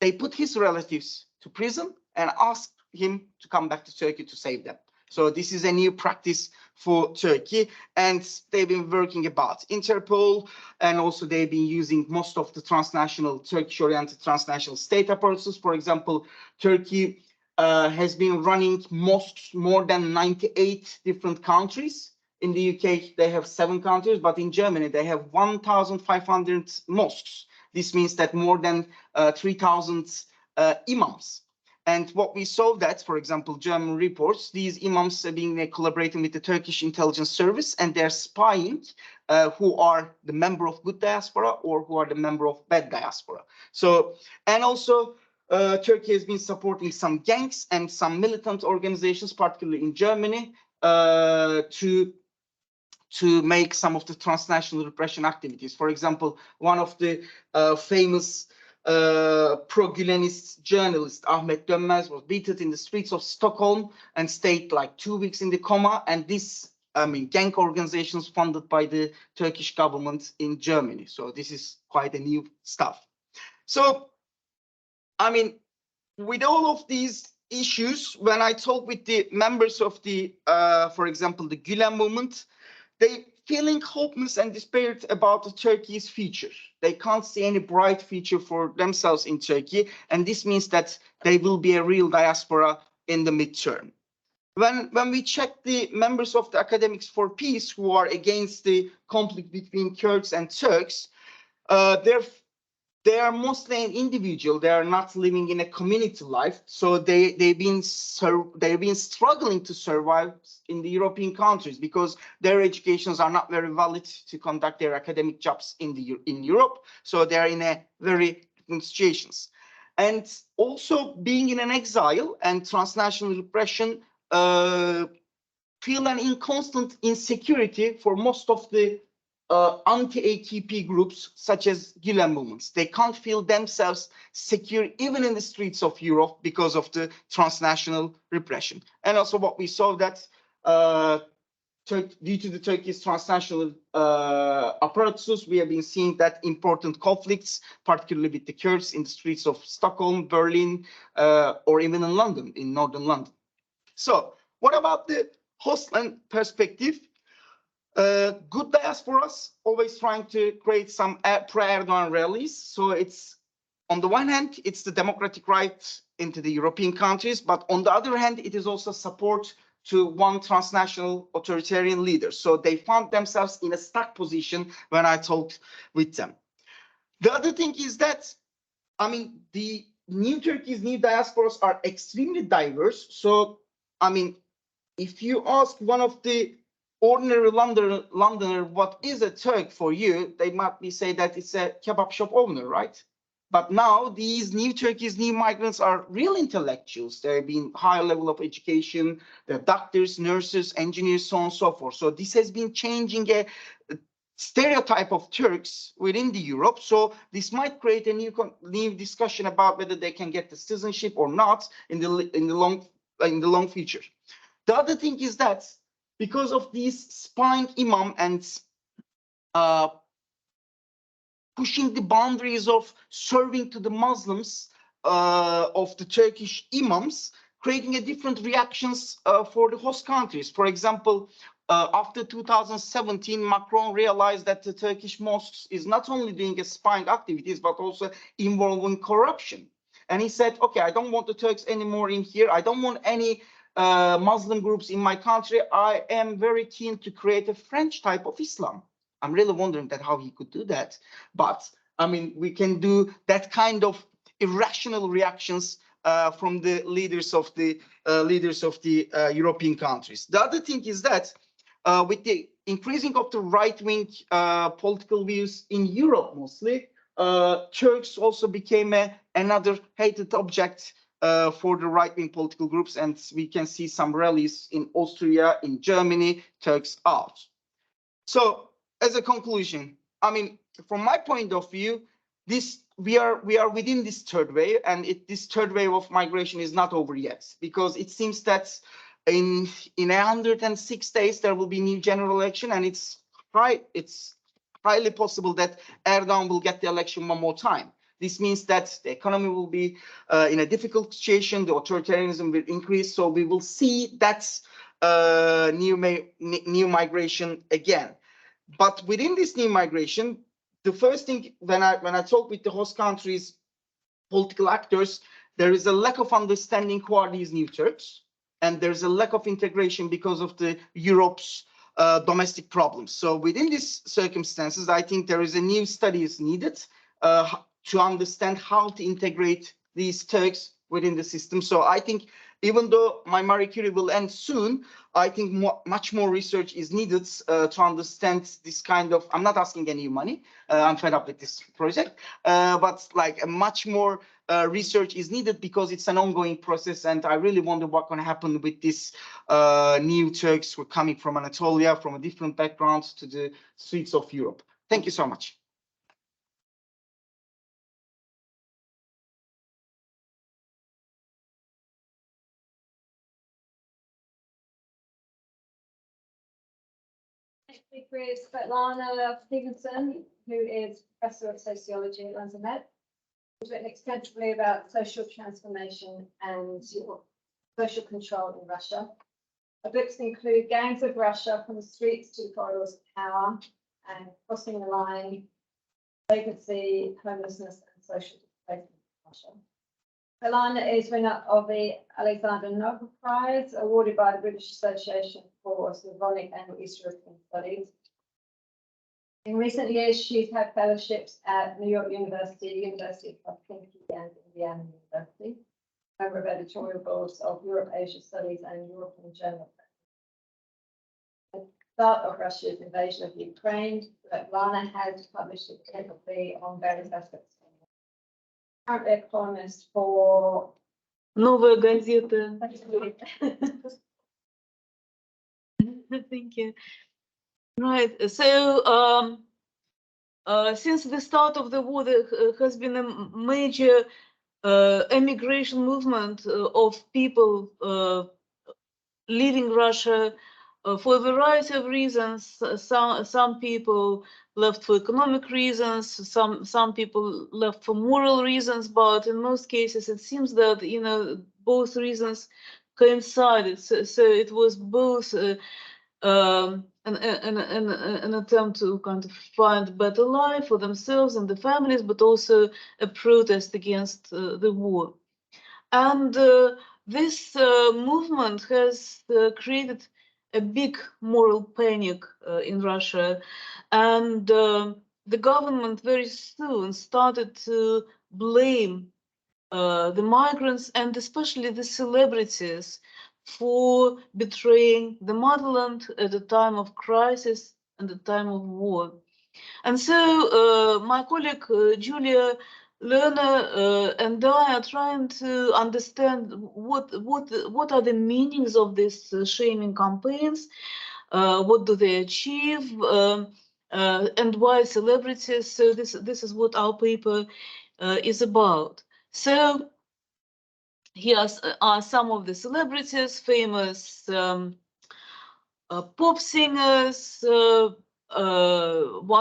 they put his relatives to prison and asked him to come back to Turkey to save them. So this is a new practice for Turkey, and they've been working about Interpol, and also they've been using most of the transnational, Turkish-oriented transnational state apparatuses. For example, Turkey has been running mosques more than 98 different countries. In the UK, they have 7 countries, but in Germany, they have 1,500 mosques This means that more than 3,000 imams. And what we saw that, for example, German reports, these imams are being collaborating with the Turkish intelligence service, and they're spying who are the member of good diaspora or who are the member of bad diaspora. So, and also Turkey has been supporting some gangs and some militant organizations, particularly in Germany, to make some of the transnational repression activities. For example, one of the famous pro-Gülenist journalist, Ahmet Dönmez, was beaten in the streets of Stockholm and stayed like 2 weeks in the coma. And this, I mean, gang organizations funded by the Turkish government in Germany. So this is quite a new stuff. So, I mean, with all of these issues, when I talk with the members of the, for example, the Gülen movement, they feeling hopeless and despaired about the Turkey's future. They can't see any bright future for themselves in Turkey, and this means that they will be a real diaspora in the midterm. When we check the members of the Academics for Peace who are against the conflict between Kurds and Turks, they are mostly an individual. They are not living in a community life, so they've been struggling to survive in the European countries because their educations are not very valid to conduct their academic jobs in Europe. So they are in a very different situations, and also being in an exile and transnational repression feel an constant insecurity for most of the anti-AKP groups such as Gülen movements. They can't feel themselves secure even in the streets of Europe because of the transnational repression. And also what we saw that due to the Turkey's transnational apparatus, we have been seeing that important conflicts, particularly with the Kurds in the streets of Stockholm, Berlin, or even in London, in northern London. So what about the hostland perspective? Good diasporas always trying to create some pro-Erdogan rallies. So it's, on the one hand, it's the democratic right into the European countries, but on the other hand, it is also support to one transnational authoritarian leader. So they found themselves in a stuck position when I talked with them. The other thing is that, I mean, the new Turkey's new diasporas are extremely diverse. So, I mean, if you ask one of the ordinary Londoner, what is a Turk for you? They might be say that it's a kebab shop owner, right? But now these new Turkey's new migrants are real intellectuals. They've been higher level of education. They're doctors, nurses, engineers, so on and so forth. So this has been changing a stereotype of Turks within the Europe. So this might create a new discussion about whether they can get the citizenship or not in the long future. The other thing is that because of these spying imam and pushing the boundaries of serving to the Muslims of the Turkish imams, creating a different reactions for the host countries. For example, after 2017, Macron realized that the Turkish mosques is not only doing a spying activities, but also involving corruption. And he said, okay, I don't want the Turks anymore in here. I don't want any Muslim groups in my country. I am very keen to create a French type of Islam. I'm really wondering that how he could do that. But I mean, we can do that kind of irrational reactions from the leaders of the European countries. The other thing is that with the increasing of the right-wing political views in Europe, mostly, Turks also became another hated object for the right-wing political groups, and we can see some rallies in Austria, in Germany, Turks out. So, as a conclusion, I mean, from my point of view, we are within this third wave, and this third wave of migration is not over yet, because it seems that in 106 days there will be new general election, and it's highly possible that Erdogan will get the election one more time. This means that the economy will be in a difficult situation, the authoritarianism will increase, so we will see that new migration again. But within this new migration, the first thing, when I talk with the host countries' political actors, there is a lack of understanding who are these new Turks, and there's a lack of integration because of the Europe's domestic problems. So within these circumstances, I think there is a new study is needed to understand how to integrate these Turks within the system. So I think even though my Marie Curie will end soon, I think much more research is needed to understand this kind of, I'm not asking any money, I'm fed up with this project, but like a much more research is needed because it's an ongoing process, and I really wonder what can happen with this new Turks who are coming from Anatolia, from a different background to the streets of Europe. Thank you so much. Next speaker is Svetlana Stevenson, who is Professor of Sociology at London Met. She's written extensively about social transformation and social control in Russia. Her books include Gangs of Russia, From the Streets to the Corridors of Power, and Crossing the Line, Vacancy, Homelessness, and Social Displacement in Russia. Svetlana is winner of the Alexander Nobel Prize, awarded by the British Association for Slavonic and East European Studies. In recent years, she's had fellowships at New York University, University of Helsinki, and Indiana University, member of editorial boards of Europe, Asia Studies, and European Journal. At the start of Russia's invasion of Ukraine, Svetlana has published extensively on various aspects. Currently a columnist for Новая газета. Thank you. Right. So since the start of the war, there has been a major emigration movement of people leaving Russia for a variety of reasons. Some people left for economic reasons, some people left for moral reasons, but in most cases it seems that, you know, both reasons coincided. So it was both an attempt to kind of find a better life for themselves and the families, but also a protest against the war. And this movement has created a big moral panic in Russia, and the government very soon started to blame the migrants and especially the celebrities for betraying the motherland at a time of crisis and a time of war. And so my colleague Julia Lerner and I are trying to understand what are the meanings of these shaming campaigns, what do they achieve, and why celebrities. So this is what our paper is about. So here are some of the celebrities, famous pop singers. One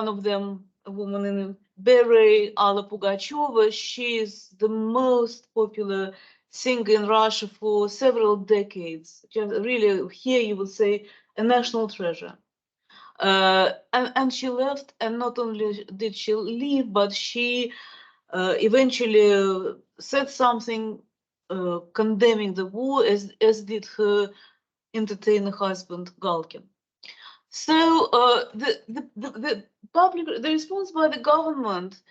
of them, a woman in beret, Alla Pugacheva. She is the most popular singer in Russia for several decades. Just really, here you would say a national treasure. And she left, and not only did she leave, but she eventually said something condemning the war, as did her entertainer husband Galkin. So the response by the government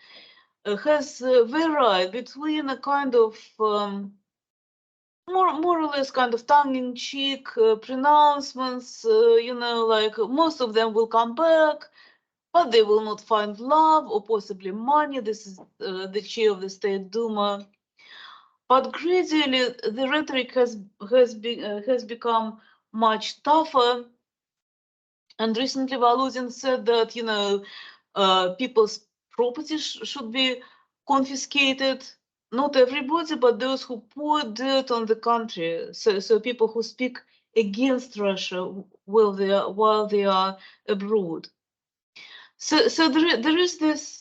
has varied between a kind of more or less kind of tongue-in-cheek pronouncements, you know, like most of them will come back, but they will not find love or possibly money. This is the chair of the State Duma. But gradually, the rhetoric has become much tougher. And recently, Volodin said that, you know, people's property should be confiscated. Not everybody, but those who pour dirt on the country. So people who speak against Russia while they are abroad. So there is this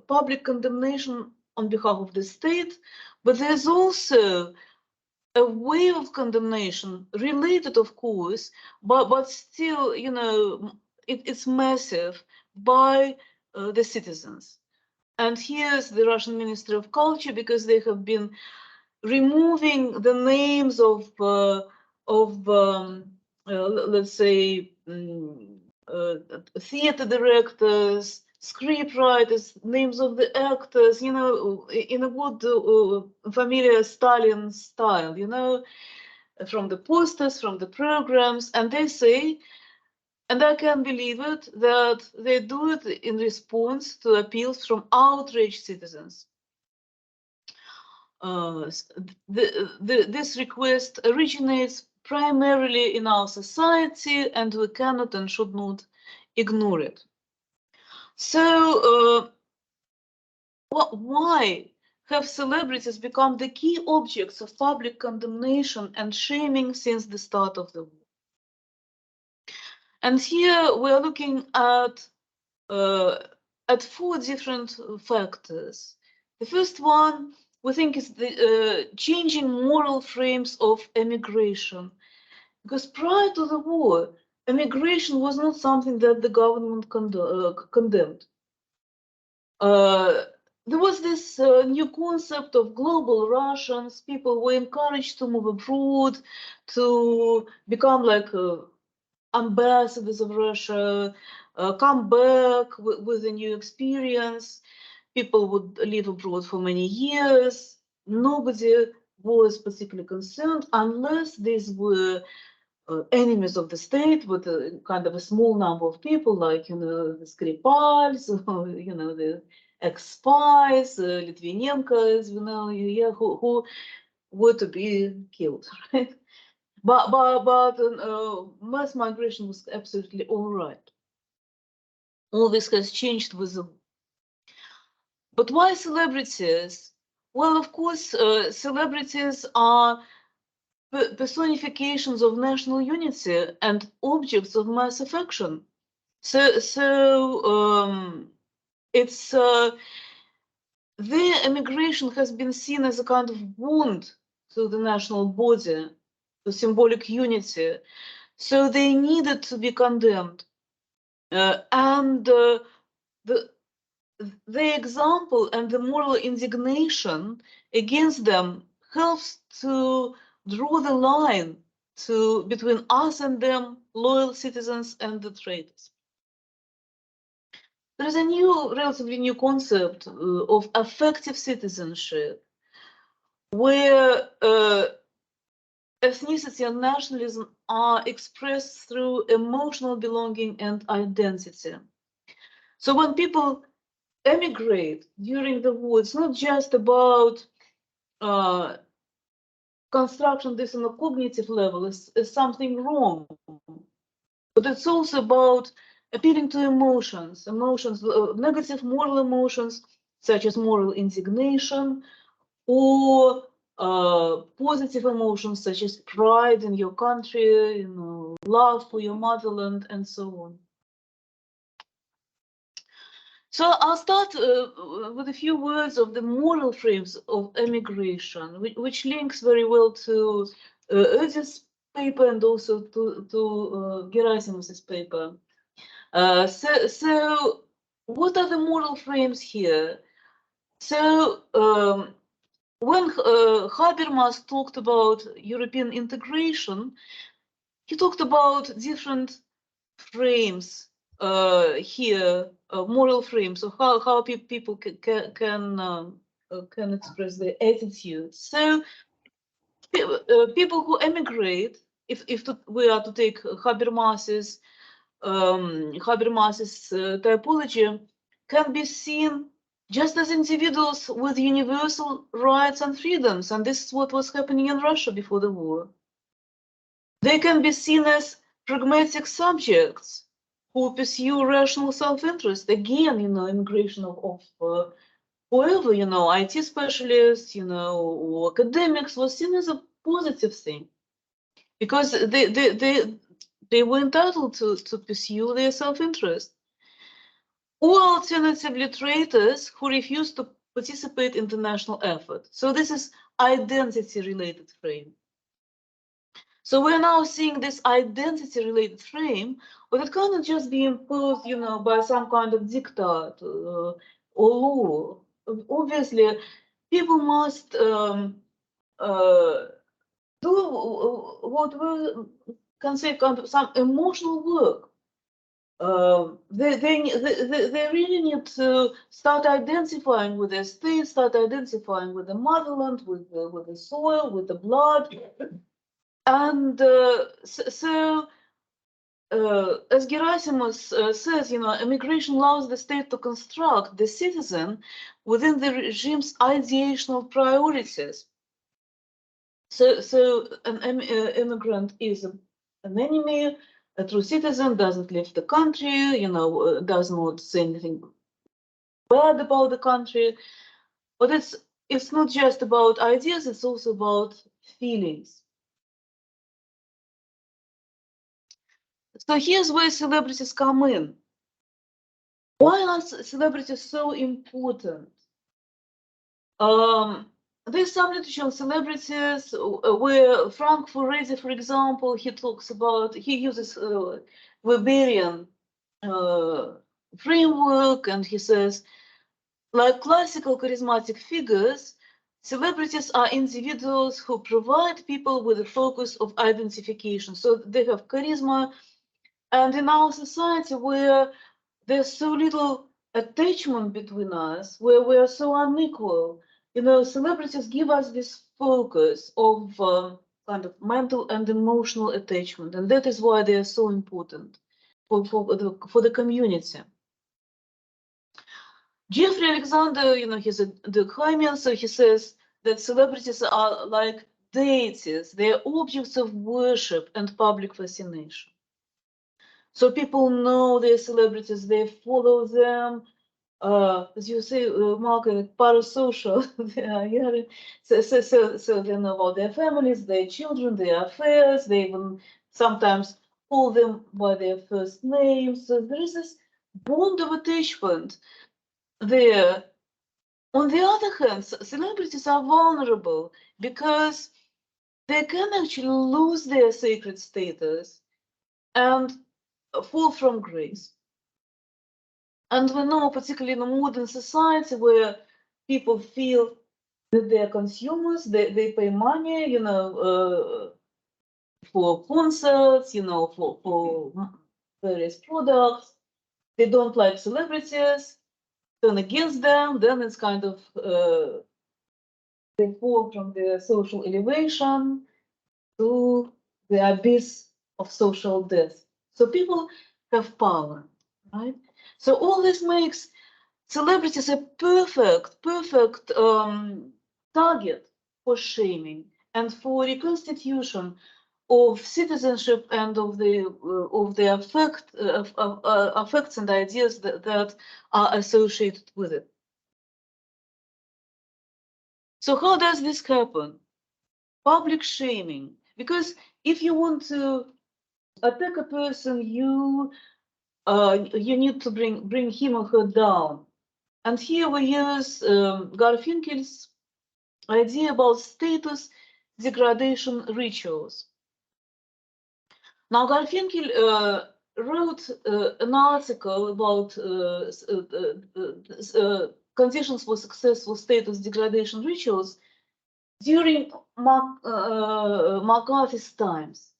public condemnation on behalf of the state, but there's also a wave of condemnation related, of course, but still, you know, it's massive by the citizens. And here's the Russian Ministry of Culture, because they have been removing the names of let's say theater directors, script writers, names of the actors, you know, in a good familiar Stalin style, you know, from the posters, from the programs, and they say, and I can believe it, that they do it in response to appeals from outraged citizens. This request originates primarily in our society, and we cannot and should not ignore it. So, why have celebrities become the key objects of public condemnation and shaming since the start of the war? And here we are looking at 4 different factors. The first one, we think, is the changing moral frames of emigration. Because prior to the war, emigration was not something that the government condemned. There was this new concept of global Russians. People were encouraged to move abroad, to become like ambassadors of Russia, come back with a new experience. People would live abroad for many years. Nobody was particularly concerned unless these were enemies of the state with a kind of a small number of people, like, you know, the Skripals, you know, the ex-spies, Litvinenko, you know, yeah, who were to be killed, right? But mass migration was absolutely all right. All this has changed with the. But why celebrities? Well, of course, celebrities are personifications of national unity and objects of mass affection. So it's their emigration has been seen as a kind of wound to the national body, to symbolic unity. So they needed to be condemned. And the example and the moral indignation against them helps to draw the line between us and them, loyal citizens and the traitors. There is a relatively new concept of affective citizenship, where ethnicity and nationalism are expressed through emotional belonging and identity. So when people emigrate during the war, it's not just about construction this on a cognitive level is something wrong, but it's also about appealing to emotions, negative moral emotions, such as moral indignation, or positive emotions such as pride in your country, you know, love for your motherland, and so on. So I'll start with a few words of the moral frames of emigration, which links very well to Erdős' paper and also to Gerasimov's paper. So what are the moral frames here? So when Habermas talked about European integration, he talked about different frames here, moral frames of how people can express their attitudes. So people who emigrate, if we are to take Habermas's typology, can be seen just as individuals with universal rights and freedoms, and this is what was happening in Russia before the war. They can be seen as pragmatic subjects who pursue rational self-interest. Again, you know, immigration of whoever, you know, IT specialists, you know, or academics was seen as a positive thing, because they were entitled to pursue their self-interest. Or alternatively, traitors who refuse to participate in the national effort. So this is identity-related frame. So we're now seeing this identity-related frame, but it cannot just be imposed, you know, by some kind of diktat or law. Obviously, people must do what we can say kind of some emotional work they really need to start identifying with their state, start identifying with the motherland, with the soil, with the blood, and as Gerasimus says, immigration allows the state to construct the citizen within the regime's ideational priorities. So an immigrant is an enemy, a true citizen doesn't leave the country, does not say anything bad about the country. But it's not just about ideas, it's also about feelings. So here's where celebrities come in. Why are celebrities so important? There's some literature on celebrities where Frank Furedi, for example, he uses Weberian framework, and he says, like classical charismatic figures, celebrities are individuals who provide people with a focus of identification. So they have charisma, and in our society where there's so little attachment between us, where we are so unequal, celebrities give us this focus of kind of mental and emotional attachment, and that is why they are so important for the community. Jeffrey Alexander, he's a Durkheimian, so he says that celebrities are like deities, they are objects of worship and public fascination. So people know their celebrities, they follow them. As you say, Mark, parasocial. So they know about their families, their children, their affairs. They even sometimes call them by their first names. So there is this bond of attachment there. On the other hand, celebrities are vulnerable because they can actually lose their sacred status and fall from grace. And we know, particularly in a modern society where people feel that they're consumers, they pay money, for concerts, for various products. They don't like celebrities, turn against them, then it's kind of, they fall from the social elevation to the abyss of social death. So people have power, right? So all this makes celebrities a perfect target for shaming and for reconstitution of citizenship and of the affects and ideas that are associated with it. So how does this happen? Public shaming. Because if you want to attack a person, you need to bring him or her down. And here we use Garfinkel's idea about status degradation rituals. Now, Garfinkel wrote an article about conditions for successful status degradation rituals during McCarthy's times,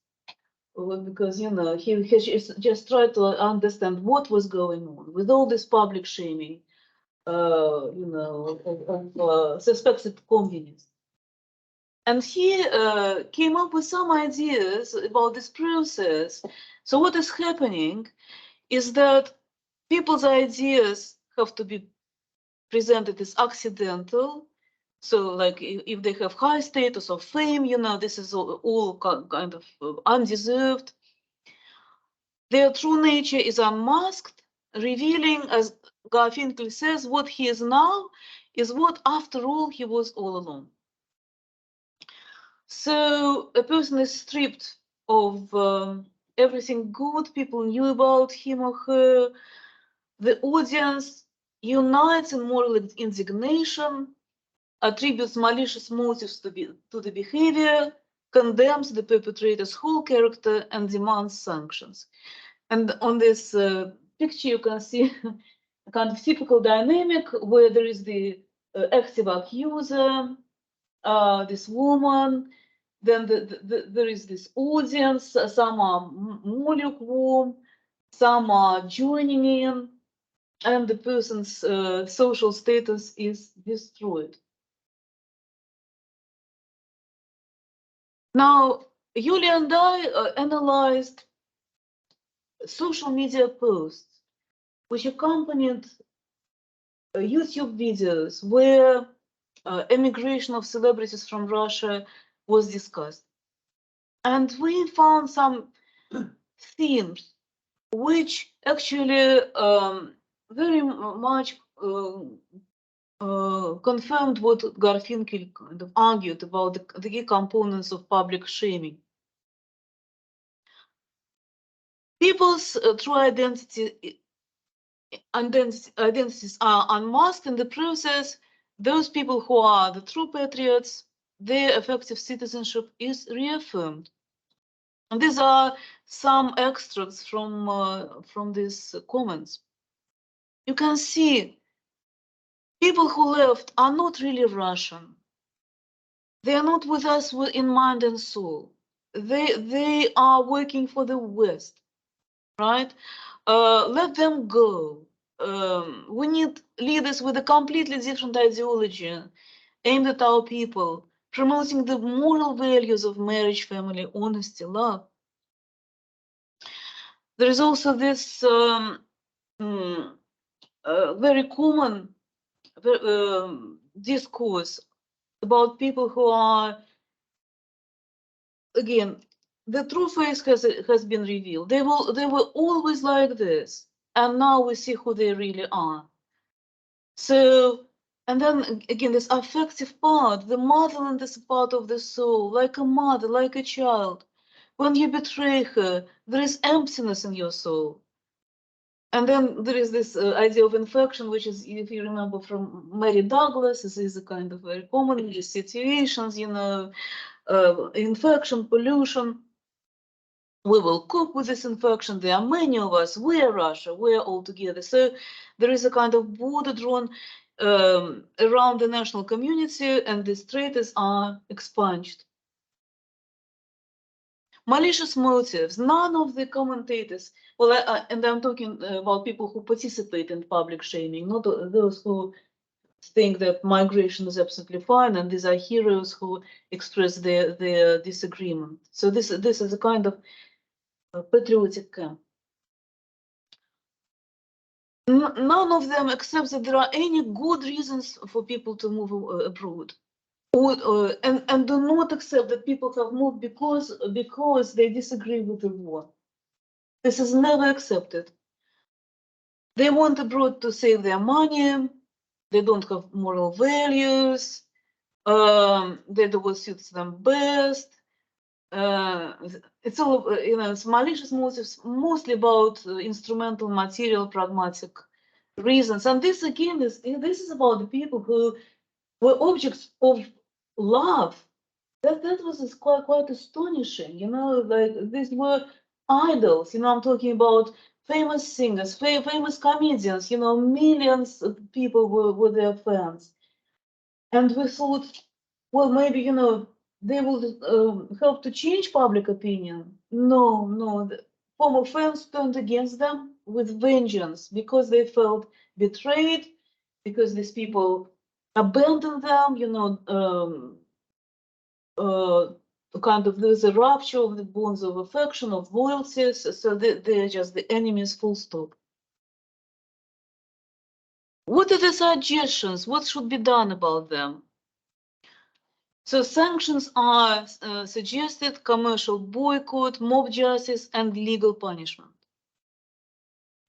because he just tried to understand what was going on with all this public shaming, of suspected communists. And he came up with some ideas about this process. So what is happening is that people's ideas have to be presented as accidental. So like if they have high status or fame, this is all kind of undeserved. Their true nature is unmasked, revealing, as Garfinkel says, what he is now is what, after all, he was all along. So a person is stripped of everything good people knew about him or her. The audience unites in moral indignation, attributes malicious motives to the behavior, condemns the perpetrator's whole character, and demands sanctions. And on this picture, you can see a kind of typical dynamic where there is the active accuser, this woman, then there is this audience, some are more lukewarm, some are joining in, and the person's social status is destroyed. Now, Yulia and I analyzed social media posts which accompanied YouTube videos where emigration of celebrities from Russia was discussed. And we found some themes which actually very much confirmed what Garfinkel kind of argued about the key components of public shaming. People's true identities are unmasked in the process. Those people who are the true patriots, their effective citizenship is reaffirmed. And these are some extracts from these comments. You can see people who left are not really Russian. They are not with us in mind and soul. They are working for the West, right? Let them go. We need leaders with a completely different ideology aimed at our people, promoting the moral values of marriage, family, honesty, love. There is also this very common discourse about people who are, again, the true face has been revealed. They were always like this, and now we see who they really are. So, and then again, this affective part, the motherland is a part of the soul, like a mother, like a child. When you betray her, there is emptiness in your soul. And then there is this idea of infection, which is, if you remember from Mary Douglas, this is a kind of very common in these situations, you know, infection, pollution. We will cope with this infection. There are many of us. We are Russia. We are all together. So there is a kind of border drawn around the national community, and these traitors are expunged. Malicious motives. None of the commentators, well, and I'm talking about people who participate in public shaming, not those who think that migration is absolutely fine, and these are heroes who express their disagreement. So this is a kind of patriotic camp. None of them accept that there are any good reasons for people to move abroad. And do not accept that people have moved because they disagree with the war. This is never accepted. They want abroad to save their money. They don't have moral values. They do what suits them best. It's all, you know, it's malicious motives, mostly about instrumental, material, pragmatic reasons. And this again this is about the people who were objects of love. That was quite astonishing, you know, like these were idols, you know, I'm talking about famous singers, famous comedians, you know, millions of people were their fans. And we thought, well, maybe, you know, they will help to change public opinion. No, the former fans turned against them with vengeance because they felt betrayed, because these people abandoned them, you know, kind of there's a rupture of the bonds of affection, of loyalties, so they're just the enemies, full stop. What are the suggestions? What should be done about them? So sanctions are suggested: commercial boycott, mob justice, and legal punishment.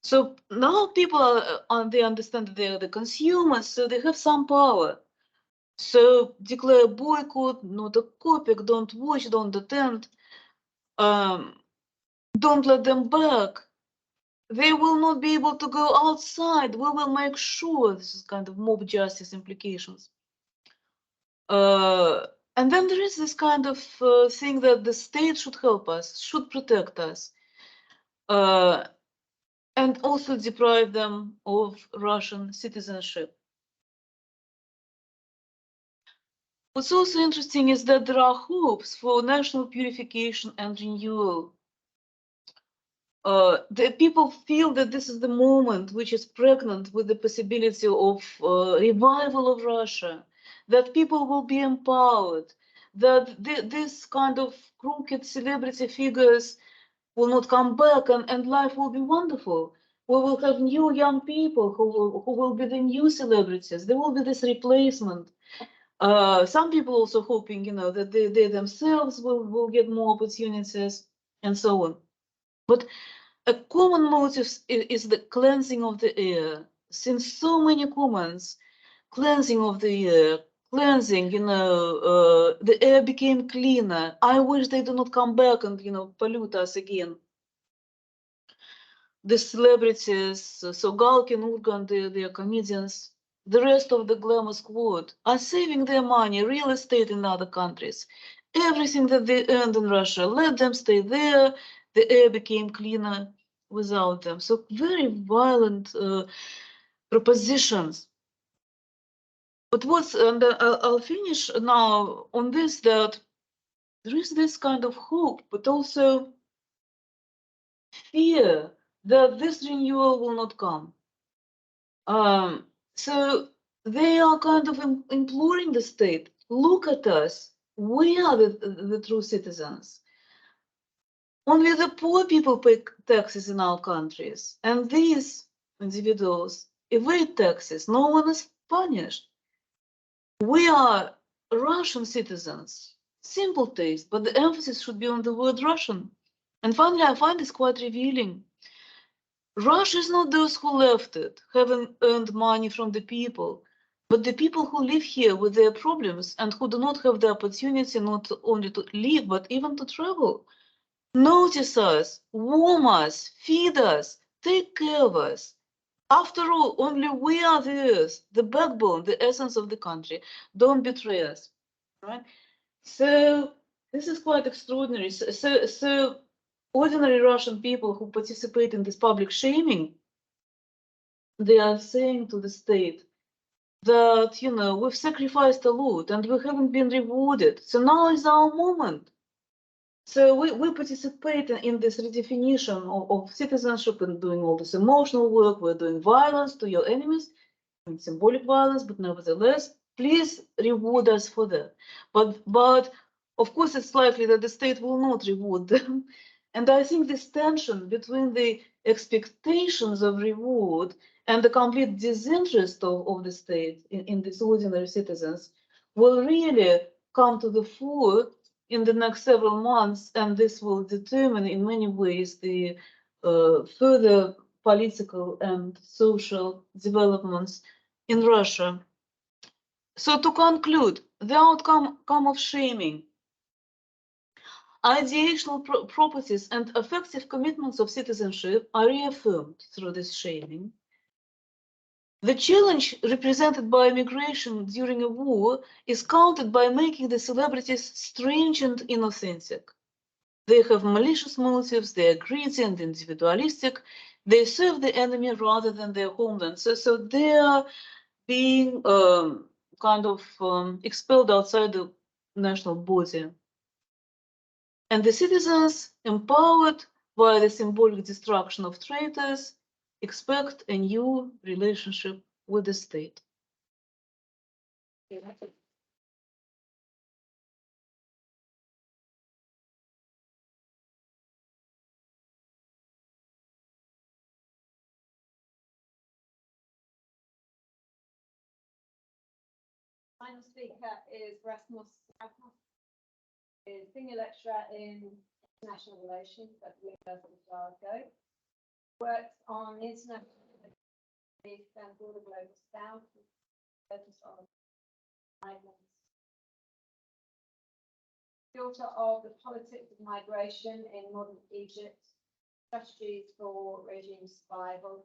So now people they understand that they are the consumers, so they have some power. So declare boycott, not a copy, don't watch, don't attend, don't let them back. They will not be able to go outside. We will make sure. This is kind of mob justice implications. And then there is this kind of thing that the state should help us, should protect us, and also deprive them of Russian citizenship. What's also interesting is that there are hopes for national purification and renewal. the people feel that this is the moment which is pregnant with the possibility of revival of Russia, that people will be empowered, that this kind of crooked celebrity figures will not come back, and life will be wonderful. We will have new young people who will be the new celebrities. There will be this replacement. Some people also hoping, that they themselves will get more opportunities and so on. But a common motive is the cleansing of the air. Since so many comments, cleansing of the air, cleansing, the air became cleaner. I wish they do not come back and, pollute us again. The celebrities, so Galkin, Urgan, they are comedians, the rest of the glamour squad are saving their money, real estate in other countries. Everything that they earned in Russia, let them stay there. The air became cleaner without them. So very violent propositions. But and I'll finish now on this, that there is this kind of hope, but also fear that this renewal will not come. So they are kind of imploring the state, look at us, we are the true citizens. Only the poor people pay taxes in our countries, and these individuals evade taxes. No one is punished. We are Russian citizens. Simple taste, but the emphasis should be on the word Russian. And finally, I find this quite revealing. Russia is not those who left it, having earned money from the people, but the people who live here with their problems and who do not have the opportunity not only to live, but even to travel. Notice us, warm us, feed us, take care of us. After all, only we are the earth, the backbone, the essence of the country. Don't betray us, right? So this is quite extraordinary. So ordinary Russian people who participate in this public shaming, they are saying to the state that, we've sacrificed a lot and we haven't been rewarded. So now is our moment. So we participate in this redefinition of citizenship and doing all this emotional work. We're doing violence to your enemies, and symbolic violence, but nevertheless, please reward us for that. But of course, it's likely that the state will not reward them. And I think this tension between the expectations of reward and the complete disinterest of the state in these ordinary citizens will really come to the fore in the next several months, and this will determine in many ways the further political and social developments in Russia. So to conclude, the outcome of shaming, ideational properties and effective commitments of citizenship are reaffirmed through this shaming. The challenge represented by immigration during a war is countered by making the celebrities strange and inauthentic. They have malicious motives, they are greedy and individualistic, they serve the enemy rather than their homeland. So they are being kind of expelled outside the national body. And the citizens, empowered by the symbolic destruction of traitors, expect a new relationship with the state. Final speaker is Rasmus, is senior lecturer in international relations at the University of Glasgow. Works on international and broader global south, focus on migrants. The author of The Politics of Migration in Modern Egypt, Strategies for Regime Survival,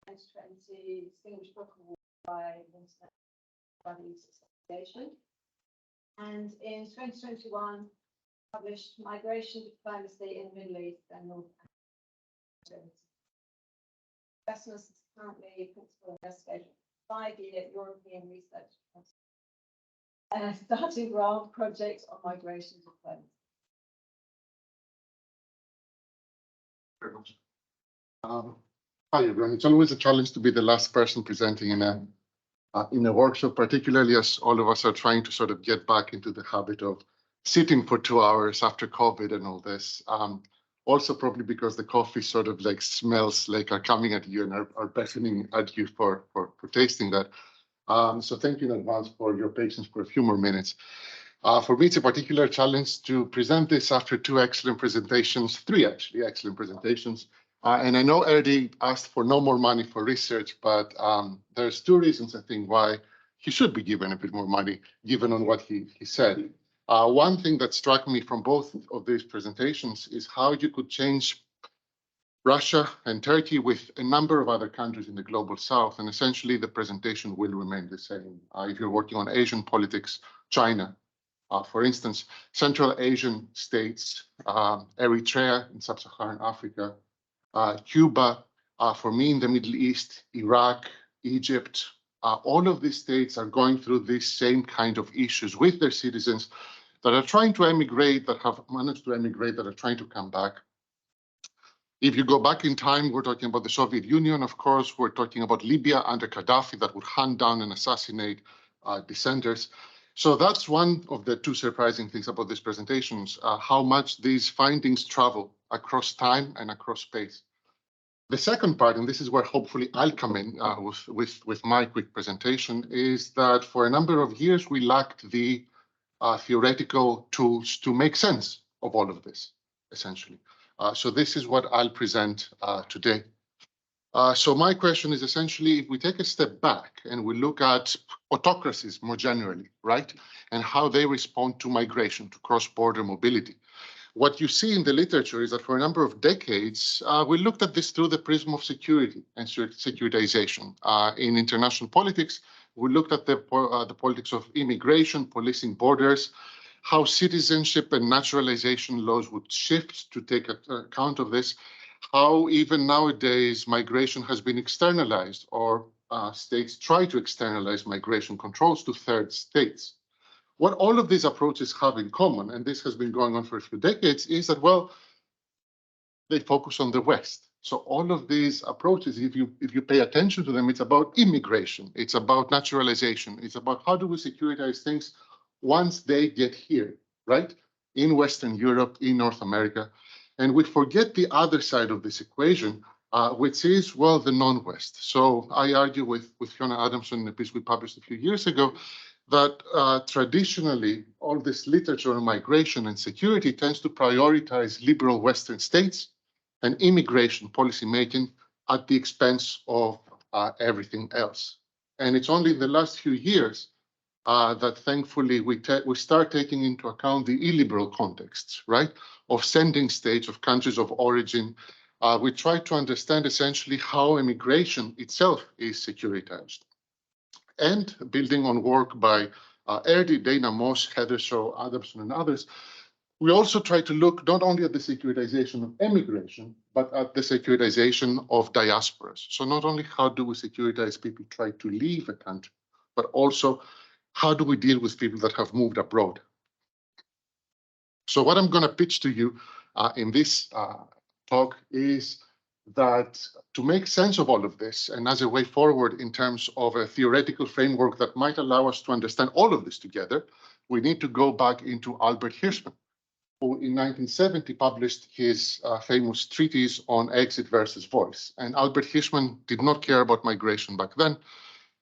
2020 Distinguished Book Award by the International Studies Association. And in 2021, published Migration Diplomacy in the Middle East and North Africa. Rasmus is currently principal investigator for 5-year European Research Starting Grant Project on Migration Diplomacy. Hi everyone. It's always a challenge to be the last person presenting in a workshop, particularly as all of us are trying to sort of get back into the habit of sitting for 2 hours after COVID and all this. Also probably because the coffee sort of like smells like are coming at you and are beckoning at you for tasting that. So thank you in advance for your patience for a few more minutes. For me, it's a particular challenge to present this after 2 excellent presentations, 3 actually excellent presentations. And I know Erdi asked for no more money for research, but there's 2 reasons I think why he should be given a bit more money, given on what he said. One thing that struck me from both of these presentations is how you could change Russia and Turkey with a number of other countries in the global south, and essentially the presentation will remain the same. If you're working on Asian politics, China, for instance, Central Asian states, Eritrea in sub-Saharan Africa, Cuba, for me in the Middle East, Iraq, Egypt, all of these states are going through these same kind of issues with their citizens that are trying to emigrate, that have managed to emigrate, that are trying to come back. If you go back in time, we're talking about the Soviet Union, of course, we're talking about Libya under Gaddafi that would hunt down and assassinate dissenters. So that's one of the 2 surprising things about these presentations, how much these findings travel across time and across space. The second part, and this is where hopefully I'll come in with my quick presentation, is that for a number of years we lacked the theoretical tools to make sense of all of this, essentially. So this is what I'll present today. So my question is essentially, if we take a step back and we look at autocracies more generally, right, and how they respond to migration, to cross-border mobility, what you see in the literature is that for a number of decades, we looked at this through the prism of security and securitization. In international politics, we looked at the politics of immigration, policing borders, how citizenship and naturalization laws would shift to take account of this, how even nowadays migration has been externalized, or states try to externalize migration controls to third states. What all of these approaches have in common, and this has been going on for a few decades, is that, well, they focus on the West. So all of these approaches, if you pay attention to them, it's about immigration, it's about naturalization, it's about how do we securitize things once they get here, right? In Western Europe, in North America. And we forget the other side of this equation, which is, well, the non-West. So I argue with Fiona Adamson in a piece we published a few years ago that traditionally all this literature on migration and security tends to prioritize liberal Western states and immigration policy making at the expense of everything else. And it's only in the last few years that thankfully we start taking into account the illiberal contexts, right, of sending states, of countries of origin. We try to understand essentially how immigration itself is securitized. And building on work by Erdi, Dana Moss, Heather Shaw, Adamson, and others, we also try to look not only at the securitization of emigration, but at the securitization of diasporas. So not only how do we securitize people try to leave a country, but also how do we deal with people that have moved abroad? So what I'm going to pitch to you in this talk is that to make sense of all of this, and as a way forward in terms of a theoretical framework that might allow us to understand all of this together, we need to go back into Albert Hirschman, who in 1970 published his famous treatise on exit versus voice. And Albert Hirschman did not care about migration back then,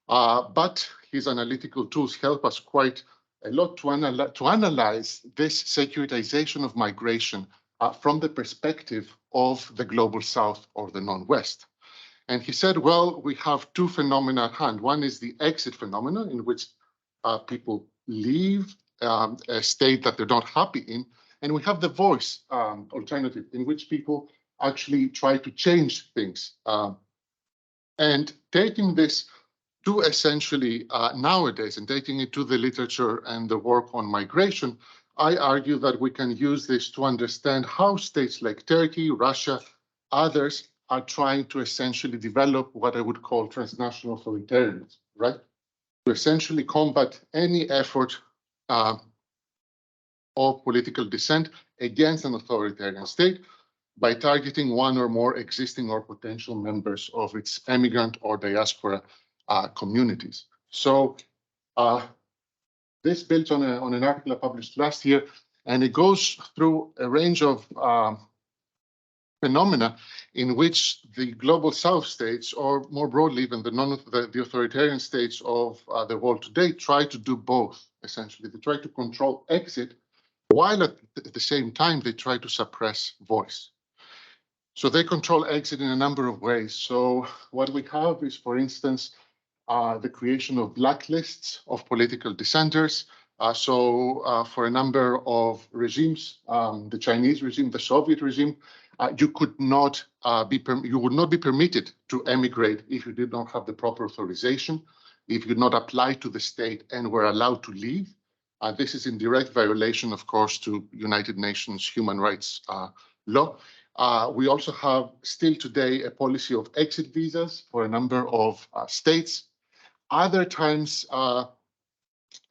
but his analytical tools help us quite a lot to analyze this securitization of migration from the perspective of the global south or the non-west. And he said, well, we have 2 phenomena at hand. One is the exit phenomenon, in which people leave a state that they're not happy in. And we have the voice alternative, in which people actually try to change things. And taking this to essentially nowadays, and taking it to the literature and the work on migration, I argue that we can use this to understand how states like Turkey, Russia, others are trying to essentially develop what I would call transnational authoritarianism, right? To essentially combat any effort of political dissent against an authoritarian state. by targeting one or more existing or potential members of its emigrant or diaspora communities. So this builds on an article I published last year, and it goes through a range of phenomena in which the global South states, or more broadly even the authoritarian states of the world today, try to do both. Essentially, they try to control exit, while at the same time they try to suppress voice. So they control exit in a number of ways. So what we have is, for instance, the creation of blacklists of political dissenters. For a number of regimes, the Chinese regime, the Soviet regime, you would not be permitted to emigrate if you did not have the proper authorization, if you did not apply to the state and were allowed to leave. This is in direct violation, of course, to United Nations human rights law. We also have still today a policy of exit visas for a number of states. Other times,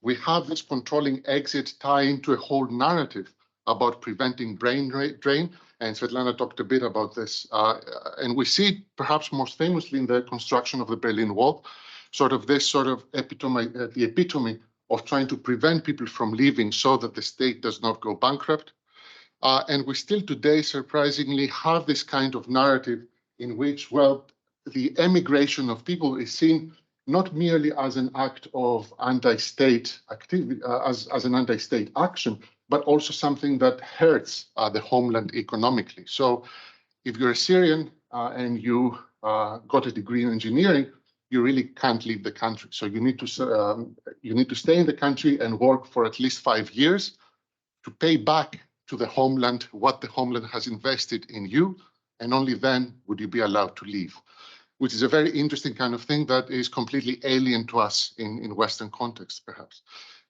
we have this controlling exit tie into a whole narrative about preventing brain drain, and Svetlana talked a bit about this. And we see it perhaps most famously in the construction of the Berlin Wall, the epitome of trying to prevent people from leaving so that the state does not go bankrupt. And we still today, surprisingly, have this kind of narrative in which, well, the emigration of people is seen not merely as an act of anti-state activity, as an anti-state action, but also something that hurts the homeland economically. So if you're a Syrian and you got a degree in engineering, you really can't leave the country. So you need to stay in the country and work for at least 5 years to pay back to the homeland what the homeland has invested in you, and only then would you be allowed to leave, which is a very interesting kind of thing that is completely alien to us in Western contexts, perhaps.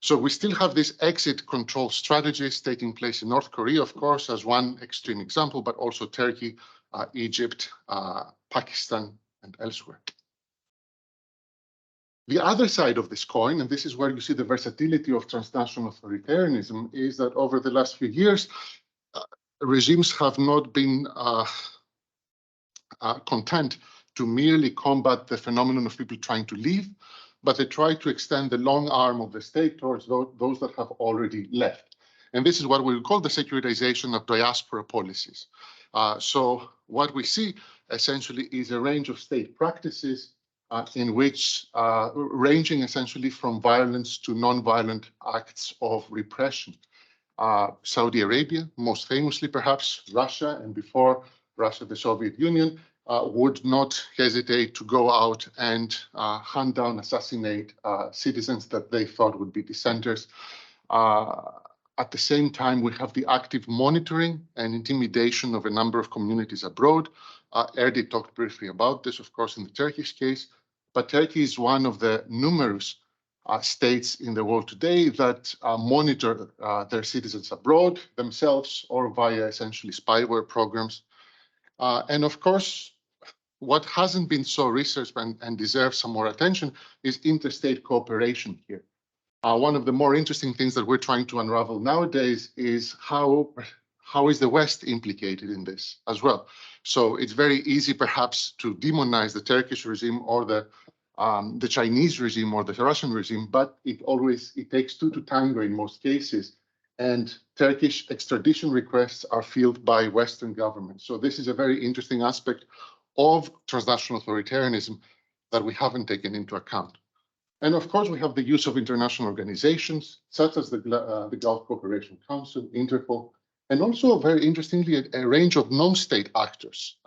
So we still have these exit control strategies taking place in North Korea, of course, as one extreme example, but also Turkey, Egypt, Pakistan, and elsewhere. The other side of this coin, and this is where you see the versatility of transnational authoritarianism, is that over the last few years, regimes have not been content to merely combat the phenomenon of people trying to leave, but they try to extend the long arm of the state towards those that have already left. And this is what we call the securitization of diaspora policies. So what we see essentially is a range of state practices in which ranging essentially from violence to non-violent acts of repression. Saudi Arabia, most famously perhaps Russia, and before Russia, the Soviet Union, would not hesitate to go out and hunt down, assassinate citizens that they thought would be dissenters. At the same time, we have the active monitoring and intimidation of a number of communities abroad. Erdi talked briefly about this, of course, in the Turkish case, but Turkey is one of the numerous states in the world today that monitor their citizens abroad themselves or via essentially spyware programs. And of course, what hasn't been so researched and deserves some more attention is interstate cooperation here. One of the more interesting things that we're trying to unravel nowadays is how is the West implicated in this as well. So it's very easy perhaps to demonize the Turkish regime or the Chinese regime or the Russian regime, but it takes two to tango in most cases. And Turkish extradition requests are fielded by Western governments. So this is a very interesting aspect of transnational authoritarianism that we haven't taken into account. And of course, we have the use of international organizations, such as the Gulf Cooperation Council, Interpol, and also, very interestingly, a range of non-state actors.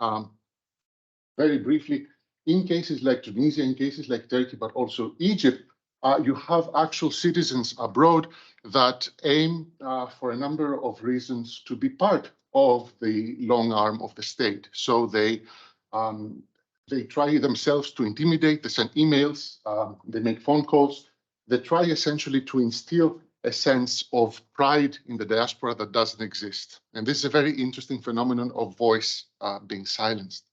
Very briefly, in cases like Tunisia, in cases like Turkey, but also Egypt, you have actual citizens abroad that aim for a number of reasons to be part of the long arm of the state. So they try themselves to intimidate, they send emails, they make phone calls. They try essentially to instill a sense of pride in the diaspora that doesn't exist. And this is a very interesting phenomenon of voice being silenced.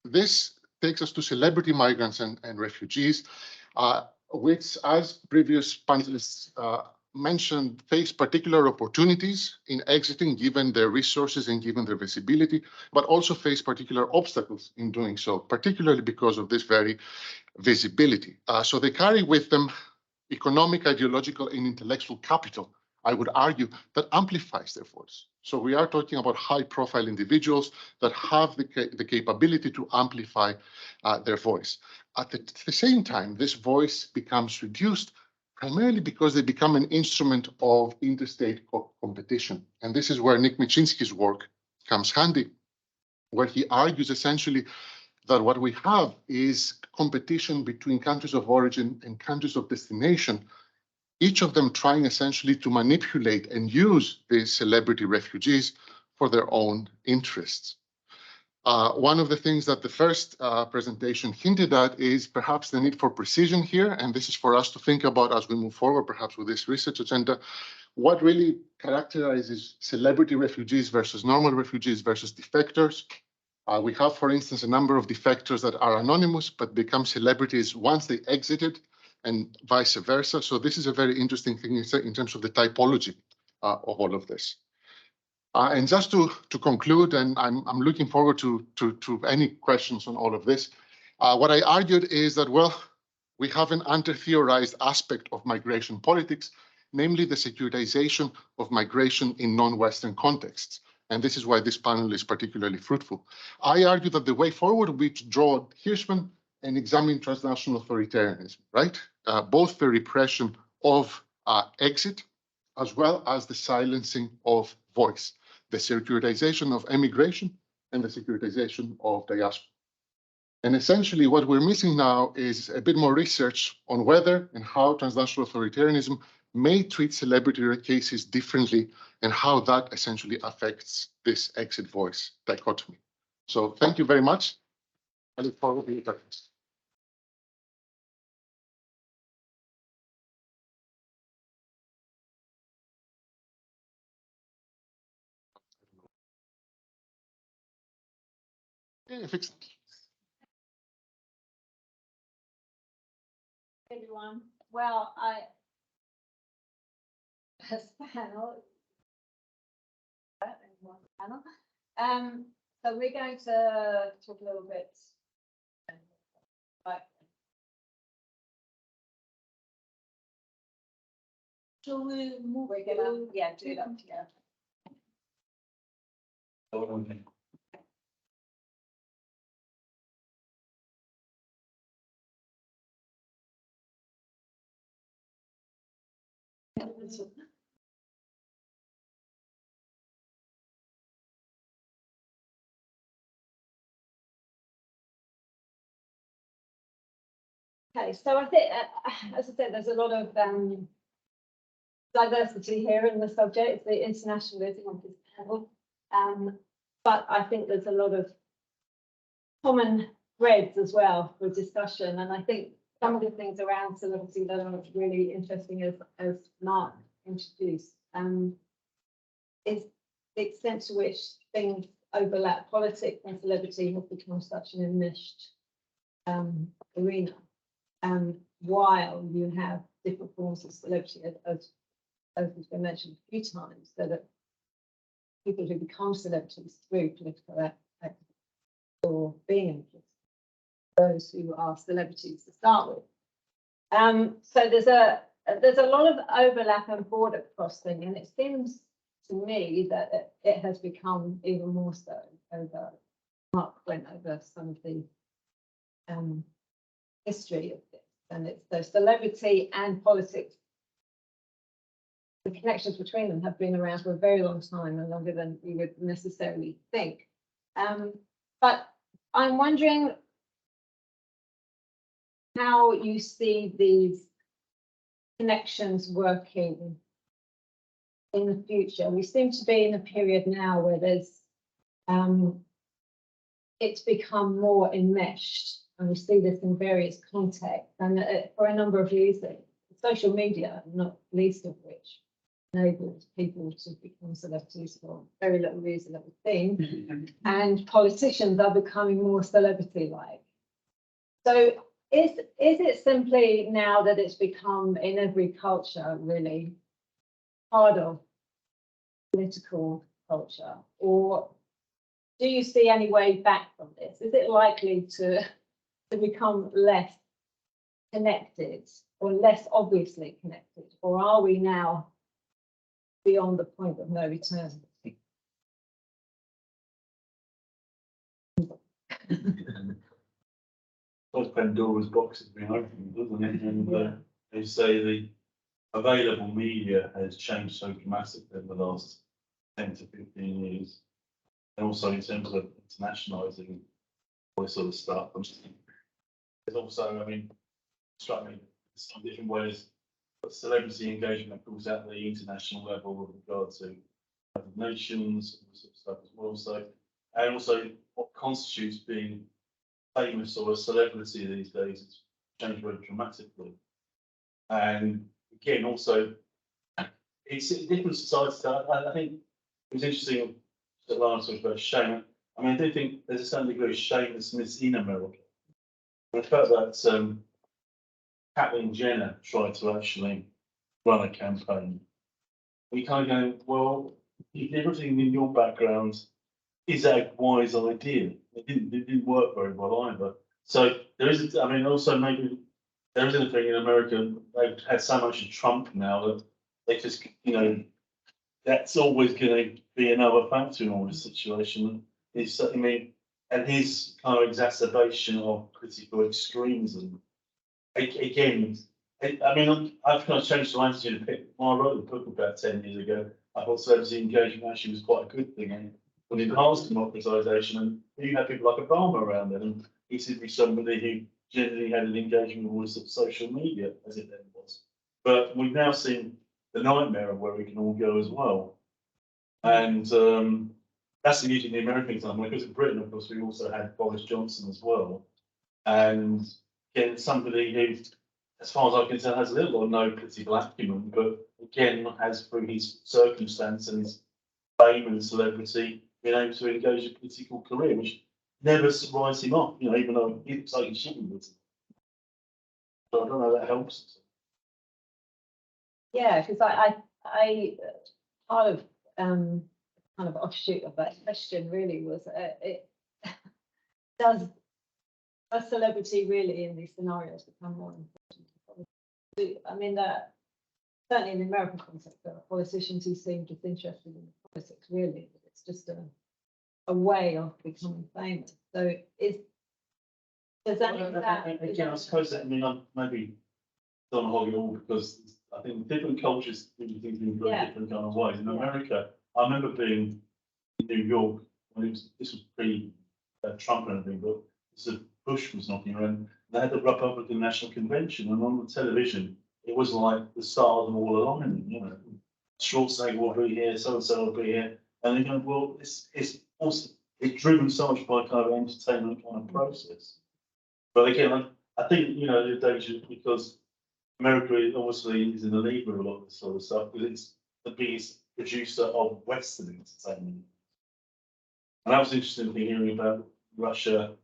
This takes us to celebrity migrants and refugees, which, as previous panelists mentioned face particular opportunities in exiting given their resources and given their visibility, but also face particular obstacles in doing so, particularly because of this very visibility. So they carry with them economic, ideological, and intellectual capital, I would argue, that amplifies their voice. So we are talking about high-profile individuals that have the capability to amplify their voice. At the same time, this voice becomes reduced primarily because they become an instrument of interstate competition. And this is where Nick Michinski's work comes handy, where he argues essentially that what we have is competition between countries of origin and countries of destination, each of them trying essentially to manipulate and use these celebrity refugees for their own interests. One of the things that the first presentation hinted at is perhaps the need for precision here, and this is for us to think about as we move forward, perhaps with this research agenda, what really characterizes celebrity refugees versus normal refugees versus defectors. We have, for instance, a number of defectors that are anonymous but become celebrities once they exited, and vice versa. So this is a very interesting thing in terms of the typology of all of this. And just to conclude, and I'm looking forward to any questions on all of this, what I argued is that, well, we have an under-theorized aspect of migration politics, namely the securitization of migration in non-Western contexts. And this is why this panel is particularly fruitful. I argue that the way forward will be to draw Hirschman and examine transnational authoritarianism, right? Both the repression of exit, as well as the silencing of voice, the securitization of emigration and the securitization of diaspora. And essentially what we're missing now is a bit more research on whether and how transnational authoritarianism may treat celebrity cases differently and how that essentially affects this exit voice dichotomy. So thank you very much. I look forward to your questions. Yeah, fix it. Everyone, well, as panel, so we're going to talk a little bit. Shall we move? We're gonna, yeah, do that together. Okay, so I think, as I said, there's a lot of diversity here in the subject, the internationalism of this panel. But I think there's a lot of common threads as well for discussion. And I think some of the things around celebrity that are really interesting, as Mark introduced, is the extent to which things overlap. Politics and celebrity have become such an enmeshed arena. While you have different forms of celebrity, as has been mentioned a few times, so that people who become celebrities through political activism or being those who are celebrities to start with. So there's a lot of overlap and border crossing, and it seems to me that it has become even more so over. Mark went over some of the history of this, and it's the celebrity and politics. The connections between them have been around for a very long time, and longer than we would necessarily think. But I'm wondering how you see these connections working in the future. We seem to be in a period now where there's it's become more enmeshed, and we see this in various contexts, and for a number of reasons. Social media, not least of which, enabled people to become celebrities for very little reason, that would seem, and politicians are becoming more celebrity-like. So is it simply now that it's become in every culture, really, part of political culture, or do you see any way back from this? Is it likely to become less connected or less obviously connected, or are we now beyond the point of no return? Like Pandora's box has been opened, doesn't it? And they say the available media has changed so dramatically in the last 10 to 15 years. And also in terms of internationalizing all this sort of stuff. There's also, I mean, struck me in some different ways, but celebrity engagement, of course, at the international level with regard to other nations, and sort of stuff as well. So, and also what constitutes being famous or a celebrity these days has changed very dramatically. And again, also, it's in different societies. I think it was interesting that Lana talked about shame. I mean, I do think there's a certain degree of shamelessness in America. I felt that Caitlyn Jenner tried to actually run a campaign. We kind of go, well, if everything in your background is a wise idea. It didn't work very well either. So there is, I mean, also maybe there isn't a thing in America. They've had so much of Trump now that they just, you know, that's always going to be another factor in all this situation. Is, I mean, and his kind of exacerbation of political extremism. Again, I mean, I've kind of changed the attitude a bit. When I wrote the book about 10 years ago, I thought celebrity engagement actually was quite a good thing. And when it enhanced democratisation, and you had people like Obama around then, and he seemed to be somebody who generally had an engagement with all this sort of social media, as it then was. But we've now seen the nightmare of where we can all go as well. And that's the beauty of the American example, because in Britain, of course, we also had Boris Johnson as well. And again, somebody who, as far as I can tell, has little or no political acumen, but again, has through his circumstance and his fame and celebrity, been able to engage a political career, which never writes him off, you know, even though it looks like he shouldn't be. So I don't know if that helps. Yeah, because I part of kind of offshoot of that question really was it does a celebrity really in these scenarios become more important? I mean, certainly in the American context, there are politicians who seem disinterested in politics, really. It's just a way of becoming famous. So does that mean that? Again, I suppose that, I mean, I'm maybe don't hog it all because I think different cultures do things in very different kind of ways. In America, I remember being in New York when this was pre Trump and everything, but Bush was knocking around. They had the Republican National Convention, and on the television, it was like the stars were all aligning. You know, Schwarzenegger will be here, so and so will be here, and they go, well, it's also driven so much by kind of entertainment kind of process. But again, I think, you know, the danger because America obviously is in the lead with a lot of this sort of stuff because it's the biggest producer of Western entertainment. And that was interesting hearing about Russia.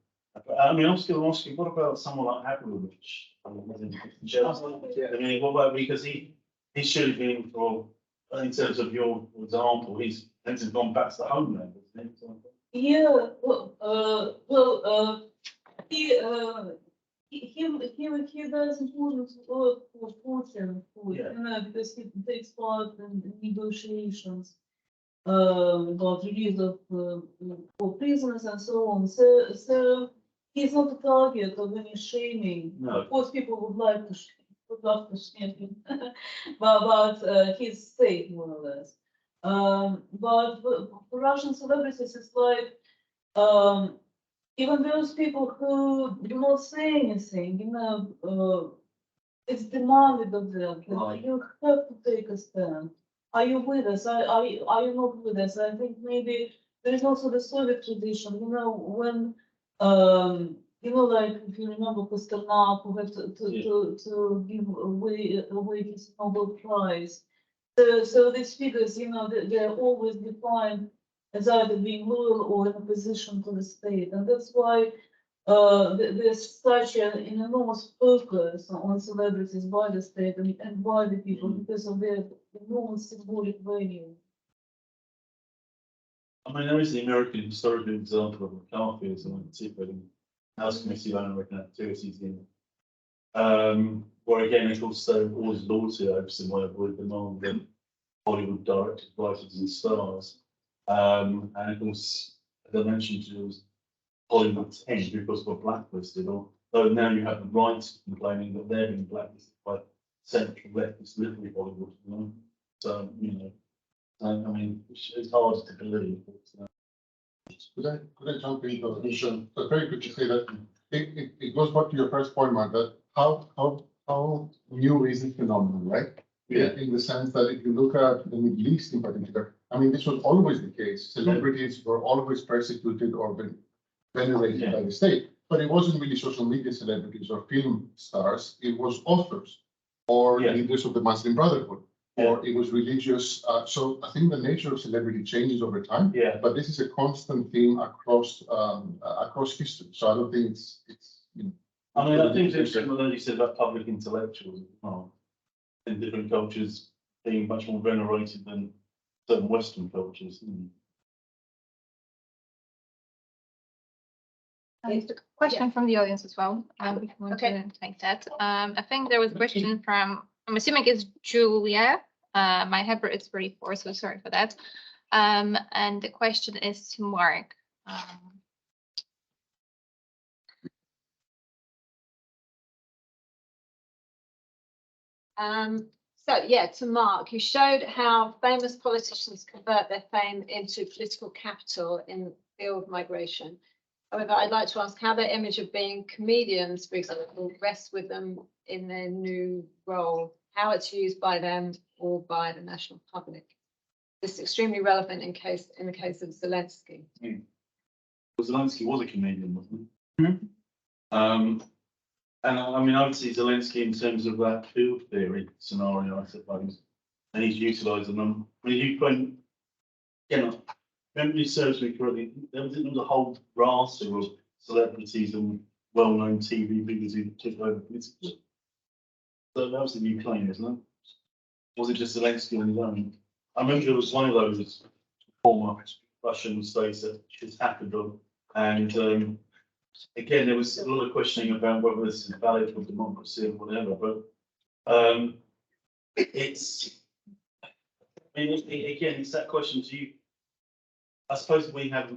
I mean, I was going to ask you, what about someone like Abramovich? I mean, what about, because he's surely been for, in terms of your example, he's gone back to the homeland, hasn't he? Yeah, he does important work for Putin, you know, because he takes part in negotiations about release of for prisoners and so on. So he's not a target of any shaming. No. Of course, people would love to shame him, but he's safe more or less. But for Russian celebrities, it's like even those people who do not say anything, you know, it's demanded of them. Right. You have to take a stand. Are you with us? Are you not with us? I think maybe there is also the Soviet tradition, you know, when you know, like if you remember Pasternak, who had to give away his Nobel Prize. So these figures, you know, they're always defined as either being loyal or in opposition to the state, and that's why there's such an enormous focus on celebrities by the state and by the people because of their enormous symbolic value. I mean, there is the American historical example of McCarthyism, in particular in House Committee on American Activities where again, of course, always loyalty over somewhere would demand that Hollywood directors, writers, and stars. And of course, as I mentioned, it was Hollywood 10 because we're blacklisted, although now you have the rights complaining that they're being blacklisted by central leftist literary Hollywood. So, I mean, it's hard to believe. Could I jump in? So very good to say that it goes back to your first point, Mark, that how new is this phenomenon, right? Yeah. In the sense that if you look at the Middle East in particular, I mean, this was always the case. Celebrities were always persecuted or venerated by the state, but it wasn't really social media celebrities or film stars. It was authors or leaders of the Muslim Brotherhood. Or it was religious. So I think the nature of celebrity changes over time. Yeah. But this is a constant theme across history. So I don't think it's I mean, I think it's interesting what you said about public intellectuals as well, in different cultures being much more venerated than certain Western cultures. There's a question from the audience as well, if you want to take that. I think there was a question from, I'm assuming it's Julia. My Hebrew is pretty poor, so sorry for that. And the question is to Mark. To Mark, you showed how famous politicians convert their fame into political capital in the field of migration. However, I'd like to ask how their image of being comedians, for example, rests with them in their new role, how it's used by them or by the national public. This is extremely relevant in the case of Zelensky. Well, Zelensky was a comedian, wasn't he? And I mean, I would see Zelensky in terms of that field theory scenario, I suppose. And he's utilising them. I mean, memory serves me correctly, there was a whole raft of celebrities and well-known TV figures who took over politics. So that was the new claim, isn't it? Was it just Zelensky on his own? I remember there was one of those former Russian states that just happened on, and again, there was a lot of questioning about whether this is valid for democracy or whatever, but it's, I mean, again, it's that question to you. I suppose we have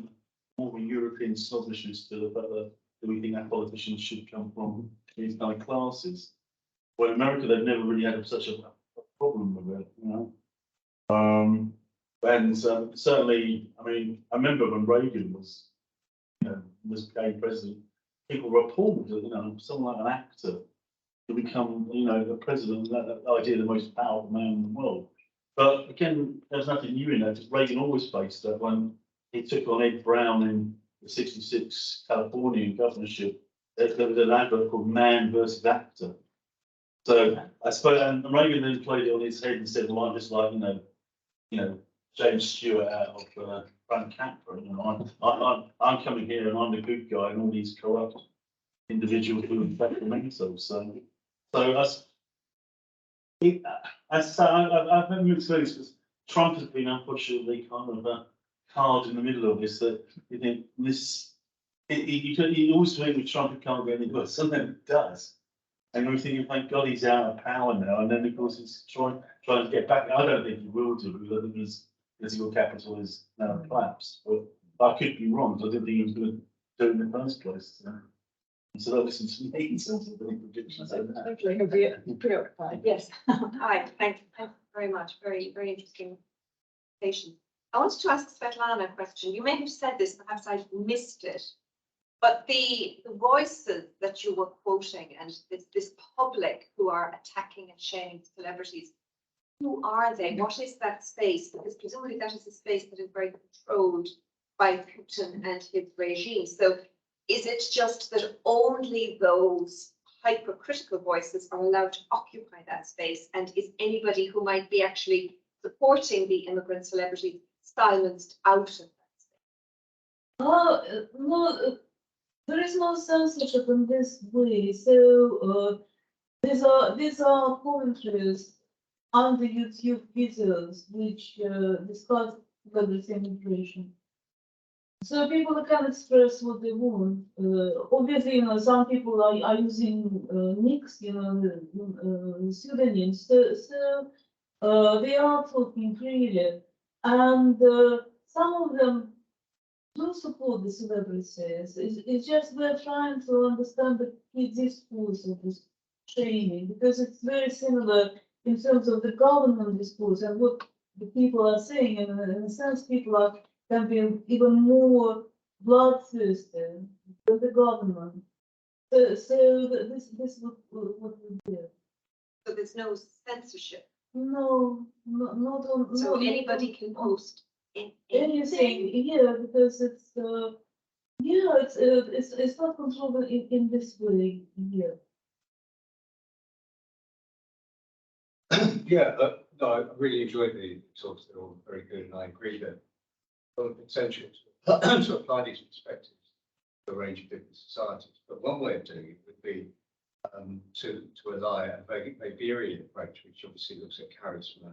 more of a European snobbishness to the fact that we think our politicians should come from these kind of classes. Well, in America, they've never really had such a problem with it, And certainly, I mean, I remember when Reagan was became president, people were appalled that, someone like an actor to become, the president, that idea, the most powerful man in the world. But again, there's nothing new in that, because Reagan always faced that when he took on Ed Brown in the '66 California governorship. There was an advert called Man versus Actor. So I suppose, and Reagan then played it on his head and said, well, I'm just like, James Stewart out of Frank Capra. I'm coming here and I'm the good guy, and all these corrupt individuals who infect themselves. So I've had mixed feelings because Trump has been unfortunately kind of hard in the middle of this. That you think this, you always think with Trump it can't go any worse, and then it does. And we think, thank God he's out of power now, and then of course he's trying to get back. I don't think he will do, because I think his political capital is now collapsed. But I could be wrong, because I didn't think he was going to do it in the first place. So don't listen to me in terms of any predictions. Hopefully he'll be preoccupied. Yes. Hi, thank you very much. Very, very interesting presentation. I wanted to ask Svetlana a question. You may have said this, perhaps I missed it. But the voices that you were quoting, and this public who are attacking and shaming celebrities, who are they? What is that space? Because presumably that is a space that is very controlled by Putin and his regime. So is it just that only those hypercritical voices are allowed to occupy that space? And is anybody who might be actually supporting the immigrant celebrities silenced out of that space? No, There is no censorship in this way. So these are commentaries on the YouTube videos which discuss celebrity immigration. So people can express what they want. Obviously, some people are using nicks, pseudonyms. So they are talking freely, and some of them do support the celebrities. It's just we're trying to understand the key discourse of this training, because it's very similar in terms of the government discourse and what the people are saying. And in a sense, people can be even more bloodthirsty than the government. So this what we do. So there's no censorship. No, not on. So no, anybody not can on post anything. Yeah, because it's it's not controlled in this way here. Yeah, no, I really enjoyed the talks. They're all very good, and I agree that a lot of potential to apply these perspectives to a range of different societies. But one way of doing it would be to ally a Weberian approach, which obviously looks at carrots from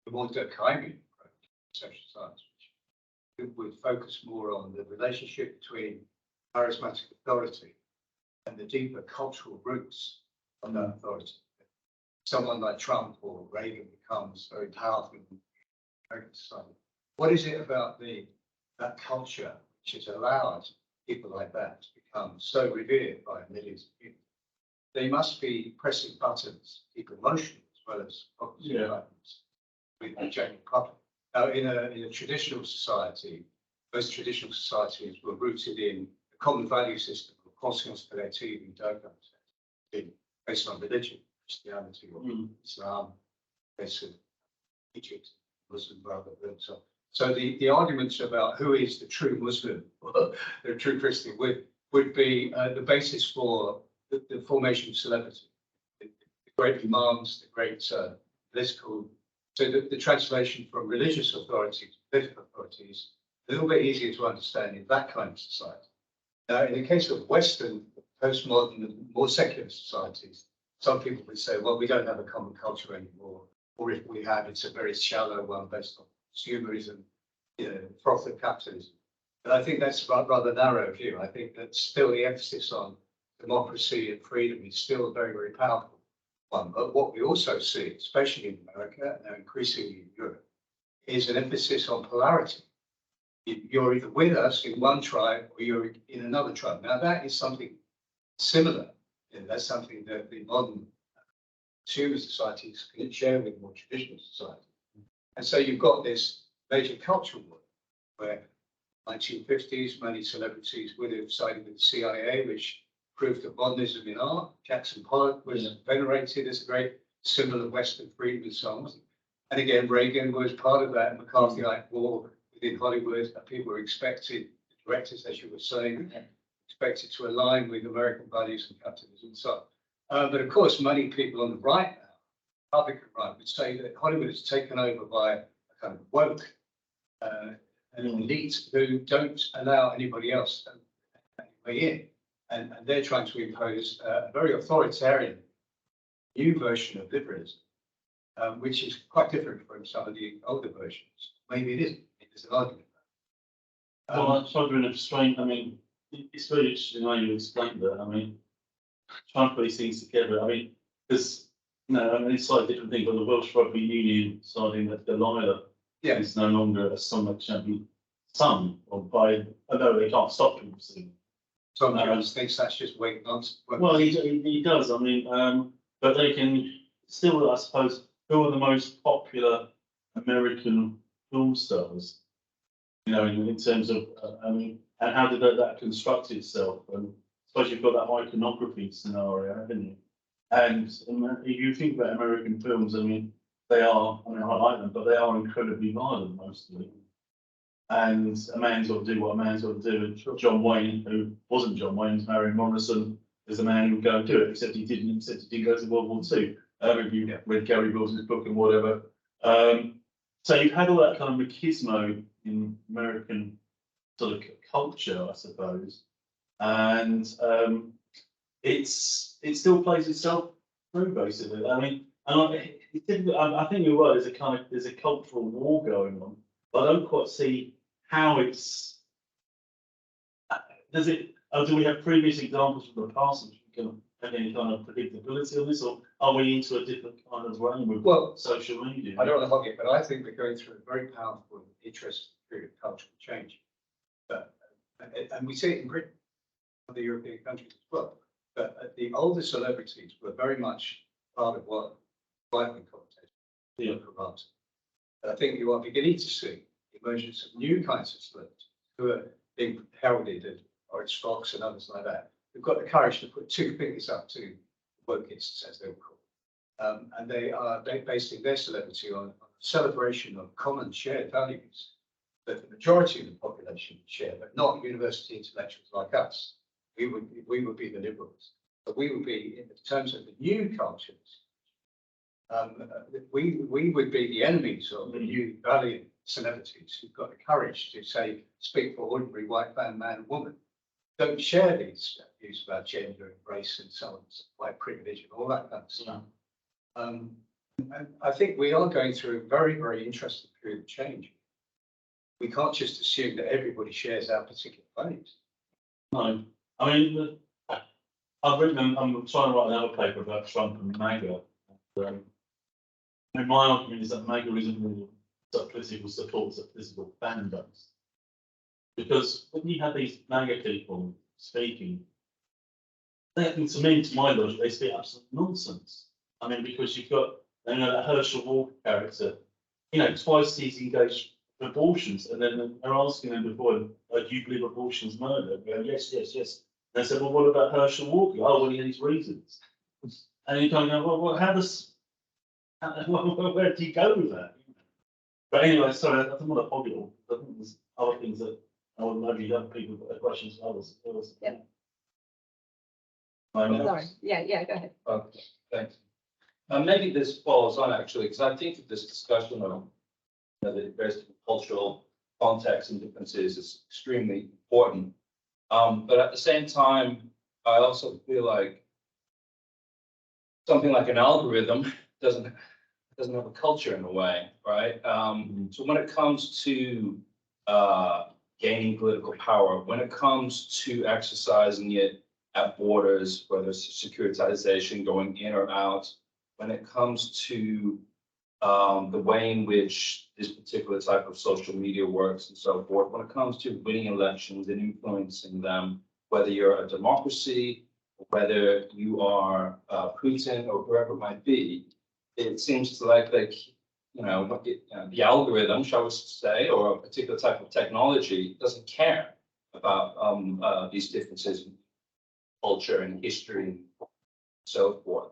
a more Durkheimian approach to social science, which would focus more on the relationship between charismatic authority and the deeper cultural roots of that authority. Someone like Trump or Reagan becomes very powerful in American society. What is it about that culture which has allowed people like that to become so revered by millions of people? They must be pressing buttons, keep emotional as well as cognitive buttons with the general public. Now, in a traditional society, most traditional societies were rooted in a common value system of conscience collective and dogma, based on religion. Christianity or Islam, basically Egypt, Muslim Brotherhood. So the arguments about who is the true Muslim or the true Christian would be the basis for the formation of celebrity. The great imams, the great political. So the translation from religious authority to political authority is a little bit easier to understand in that kind of society. Now, in the case of Western, postmodern, and more secular societies, some people would say, well, we don't have a common culture anymore, or if we have, it's a very shallow one based on consumerism, profit capitalism. But I think that's a rather narrow view. I think that still the emphasis on democracy and freedom is still a very, very powerful one. But what we also see, especially in America and now increasingly in Europe, is an emphasis on polarity. You're either with us in one tribe or you're in another tribe. Now, that is something similar. That's something that the modern consumer societies can share with more traditional society. And so you've got this major cultural war where 1950s, many celebrities would have sided with the CIA, which proved that modernism in art. Jackson Pollock was venerated as a great symbol of Western freedom and so on. And again, Reagan was part of that McCarthyite war within Hollywood. People were expected, directors, as you were saying, expected to align with American values and capitalism and so on. But of course, many people on the right now, Republican right, would say that Hollywood is taken over by a kind of woke an elite who don't allow anybody else to weigh in. And they're trying to impose a very authoritarian new version of liberalism, which is quite different from some of the older versions. Maybe it isn't. There's an argument. Well, I'm wondering if strange, I mean, it's very interesting how you explained that. I mean, trying to put these things together. I mean, because it's slightly different thing, but the Welsh Rugby Union deciding that Delilah is no longer a song that can be sung or by, although they can't stop people singing. Tom Jones thinks that's just weight nonsense. Well, he does. I mean, but they can still, I suppose, who are the most popular American film stars? In terms of, I mean, and how did that construct itself? And I suppose you've got that iconography scenario, haven't you? And if you think about American films, I mean, they are, I like them, but they are incredibly violent mostly. And a man's got to do what a man's got to do. And John Wayne, who wasn't John Wayne, Marion Morrison, is the man who would go and do it, except he didn't go to World War II. If you read Gary Wilson's book and whatever. So you've had all that kind of machismo in American sort of culture, I suppose, and it still plays itself through basically. I mean, I think you're right. There's a cultural war going on, but I don't quite see how it's. Does it? Do we have previous examples from the past which we can have any kind of predictability on this, or are we into a different kind of realm with social media? I don't want to hog it, but I think we're going through a very powerful, interesting period of cultural change. And we see it in Britain, other European countries as well. But the older celebrities were very much part of what right-wing commentators promote. And I think you are beginning to see the emergence of new kinds of celebrities who are being heralded as Orange Fox and others like that, who've got the courage to put two fingers up to wokeists, as they were called. And they are basing their celebrity on celebration of common shared values that the majority of the population share, but not university intellectuals like us. We would be the liberals, but we would be, in terms of the new cultures, we would be the enemies of the new valiant celebrities who've got the courage to say, speak for ordinary white man and woman. Don't share these views about gender and race and so on, white privilege and all that kind of stuff. And I think we are going through a very, very interesting period of change. We can't just assume that everybody shares our particular values. No, I mean, I'm trying to write another paper about Trump and MAGA. And my argument is that MAGA isn't really political support, it's a political fan base. Because when you have these MAGA people speaking, to me, to my logic, they speak absolute nonsense. I mean, because you've got, you know, that Herschel Walker character, you know, twice he's engaged in abortions, and then they're asking him before, do you believe abortion's murder? They go, yes, yes, yes. And they said, well, what about Herschel Walker? Oh, well, he had his reasons. And you kind of go, well, where do you go with that? But anyway, sorry, I don't want to hog it all. I think there's other things that I would maybe other people got questions for others. Yeah. Sorry. Yeah, go ahead. Okay, thanks. Maybe this follows on actually, because I think that this discussion of the various cultural contexts and differences is extremely important. But at the same time, I also feel like something like an algorithm doesn't have a culture in a way, right? So when it comes to gaining political power, when it comes to exercising it at borders, whether it's securitization going in or out, when it comes to the way in which this particular type of social media works and so forth, when it comes to winning elections and influencing them, whether you're a democracy, whether you are Putin or whoever it might be, it seems to like the algorithm, shall we say, or a particular type of technology doesn't care about these differences in culture and history and so forth.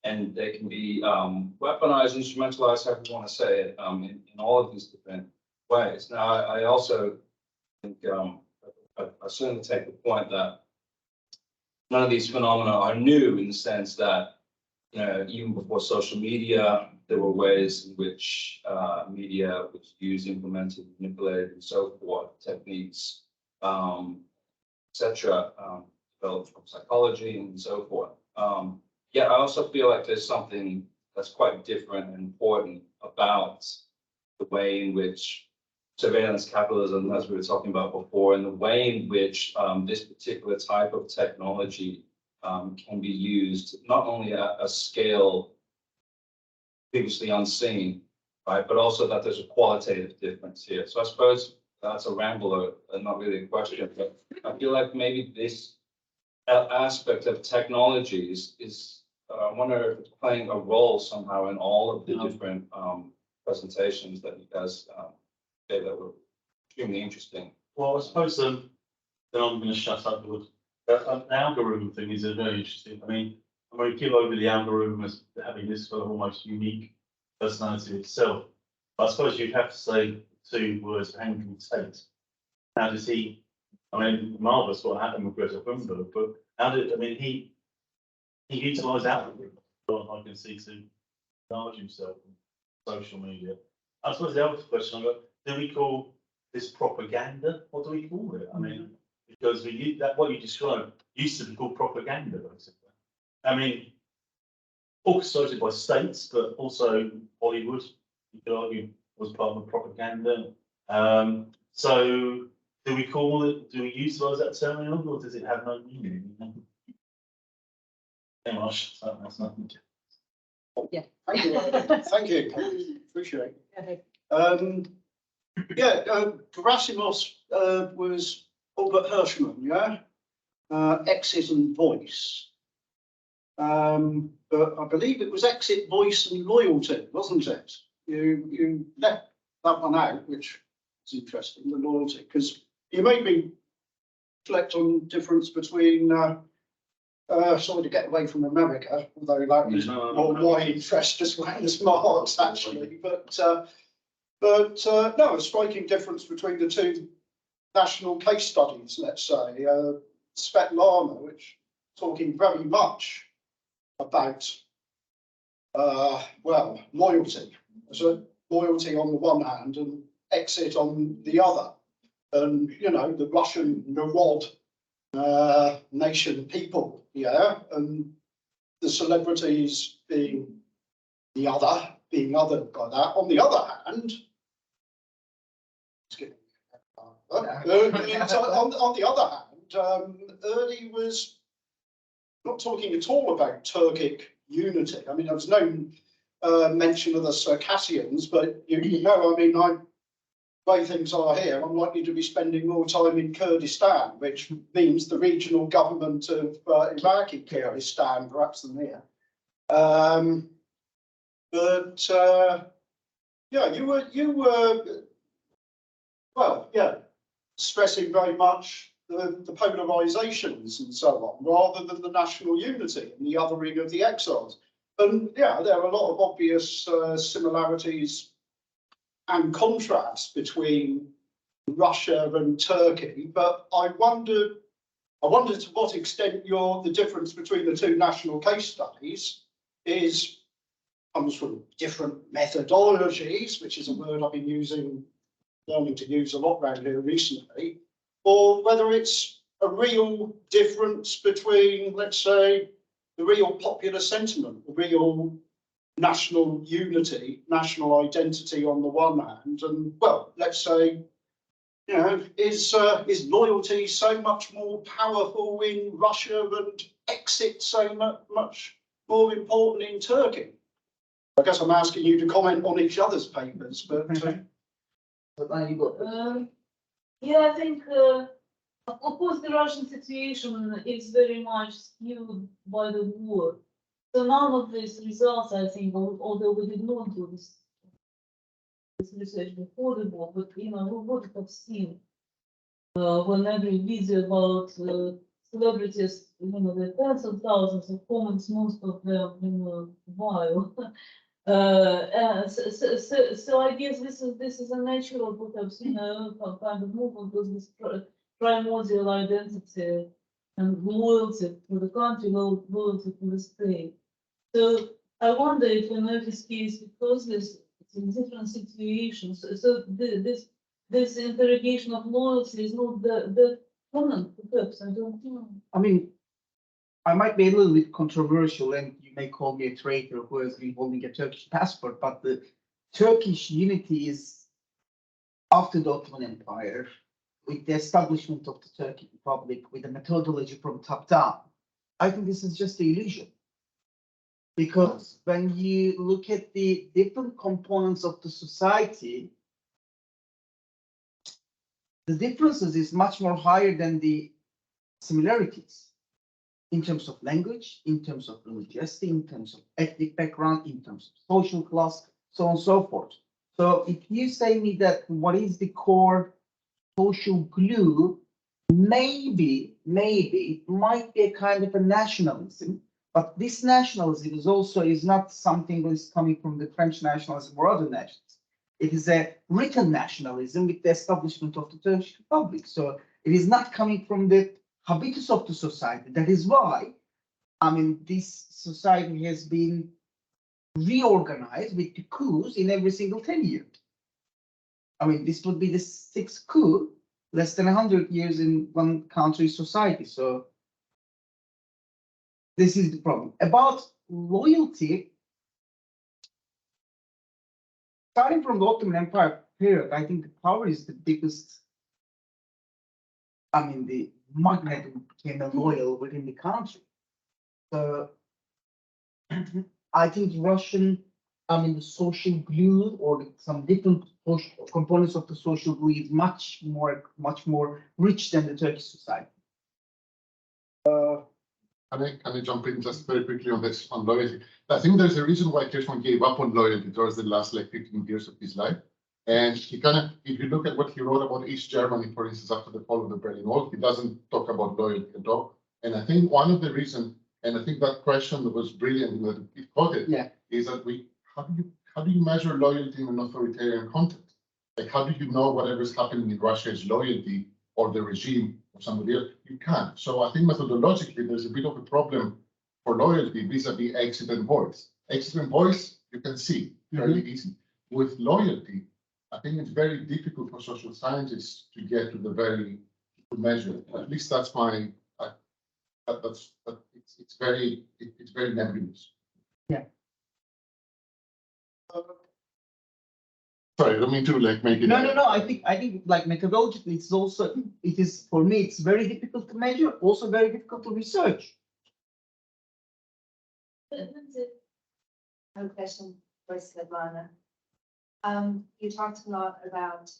And they can be weaponized, instrumentalized, however you want to say it, in all of these different ways. Now, I also think I certainly take the point that none of these phenomena are new in the sense that, you know, even before social media, there were ways in which media was used, implemented, manipulated, and so forth, techniques, etc., developed from psychology and so forth. Yet I also feel like there's something that's quite different and important about the way in which surveillance capitalism, as we were talking about before, and the way in which this particular type of technology can be used not only at a scale previously unseen, right, but also that there's a qualitative difference here. So I suppose that's a ramble or not really a question, but I feel like maybe this aspect of technologies is, I wonder if it's playing a role somehow in all of the different presentations that you guys gave that were extremely interesting. Well, I suppose then I'm going to shut up. The algorithm thing is very interesting. I mean, we give over the algorithm as having this sort of almost unique personality itself. But I suppose you'd have to say two words, Andrew Tate. How does he? I mean, marvelous what happened with Greta Thunberg, but how did, I mean, he utilised algorithm, I can see, to enlarge himself on social media. I suppose the other question I got, do we call this propaganda? What do we call it? I mean, because what you described used to be called propaganda, basically. I mean, orchestrated by states, but also Hollywood, you could argue, was part of the propaganda. So do we utilise that terminology, or does it have no meaning? That's nothing. Yeah. Thank you. Thank you. Appreciate it. Gerasimos was Albert Hirschman, yeah? Exit and voice. But I believe it was exit, voice and loyalty, wasn't it? You left that one out, which is interesting, the loyalty, because you made me reflect on the difference between sorry to get away from America, although that was more my interest as well as Mark's actually, but no, a striking difference between the two national case studies, let's say, Svetlana, which talking very much about well, loyalty. So loyalty on the one hand and exit on the other. And you know, the Russian Narod nation people, yeah, and the celebrities being othered by that. On the other hand, on the other hand, Early was not talking at all about Turkic unity. I mean, there was no mention of the Circassians, but you know, I mean, the way things are here, I'm likely to be spending more time in Kurdistan, which means the regional government of Iraqi Kurdistan, perhaps, than here. Yeah, you were well, yeah, stressing very much the polarizations and so on, rather than the national unity and the othering of the exiles. And yeah, there are a lot of obvious similarities and contrasts between Russia and Turkey, but I wondered to what extent the difference between the two national case studies comes from different methodologies, which is a word I've been learning to use a lot around here recently, or whether it's a real difference between, let's say, the real popular sentiment, the real national unity, national identity on the one hand, and well, let's say, you know, is loyalty so much more powerful in Russia and exit so much more important in Turkey? I guess I'm asking you to comment on each other's papers, but. Yeah, I think, of course, the Russian situation is very much skewed by the war. So none of these results, I think, although we did not do this research before the war, but you know, we would have seen when every video about celebrities, you know, the tens of thousands of comments, most of them, you know, vile. So I guess this is a natural, perhaps, you know, kind of movement with this primordial identity and loyalty to the country, loyalty to the state. So I wonder if in this case, because it's in different situations, so this interrogation of loyalty is not the common, perhaps, I don't know. I mean, I might be a little bit controversial, and you may call me a traitor who has been holding a Turkish passport, but the Turkish unity is after the Ottoman Empire, with the establishment of the Turkish Republic, with a methodology from top down. I think this is just an illusion. Because when you look at the different components of the society, the differences is much more higher than the similarities. In terms of language, in terms of religiosity, in terms of ethnic background, in terms of social class, so on and so forth. So if you say me that what is the core social glue, maybe it might be a kind of a nationalism, but this nationalism is not something that is coming from the French nationalism or other nationalism. It is a written nationalism with the establishment of the Turkish Republic. So it is not coming from the habitus of the society. That is why, I mean, this society has been reorganized with the coups in every single 10 years. I mean, this would be the sixth coup, less than 100 years in one country's society. So this is the problem. About loyalty, starting from the Ottoman Empire period, I think the power is the biggest. I mean, the magnet who became loyal within the country. So I think the social glue or some different components of the social glue is much more rich than the Turkish society. Can I jump in just very quickly on this, on loyalty? I think there's a reason why Kirchmann gave up on loyalty towards the last 15 years of his life. And he if you look at what he wrote about East Germany, for instance, after the fall of the Berlin Wall, he doesn't talk about loyalty at all. And I think one of the reasons, and I think that question was brilliant that he quoted, is that how do you measure loyalty in an authoritarian context? Like, how do you know whatever is happening in Russia is loyalty or the regime or somebody else? You can't. So I think methodologically, there's a bit of a problem for loyalty vis-a-vis exit and voice. Exit and voice, you can see fairly easy. With loyalty, I think it's very difficult for social scientists to get to to measure. At least that's my. It's very nebulous. Yeah. Sorry, I don't mean to make it. No. I think methodologically, for me, it's very difficult to measure, also very difficult to research. One question for Svetlana. You talked a lot about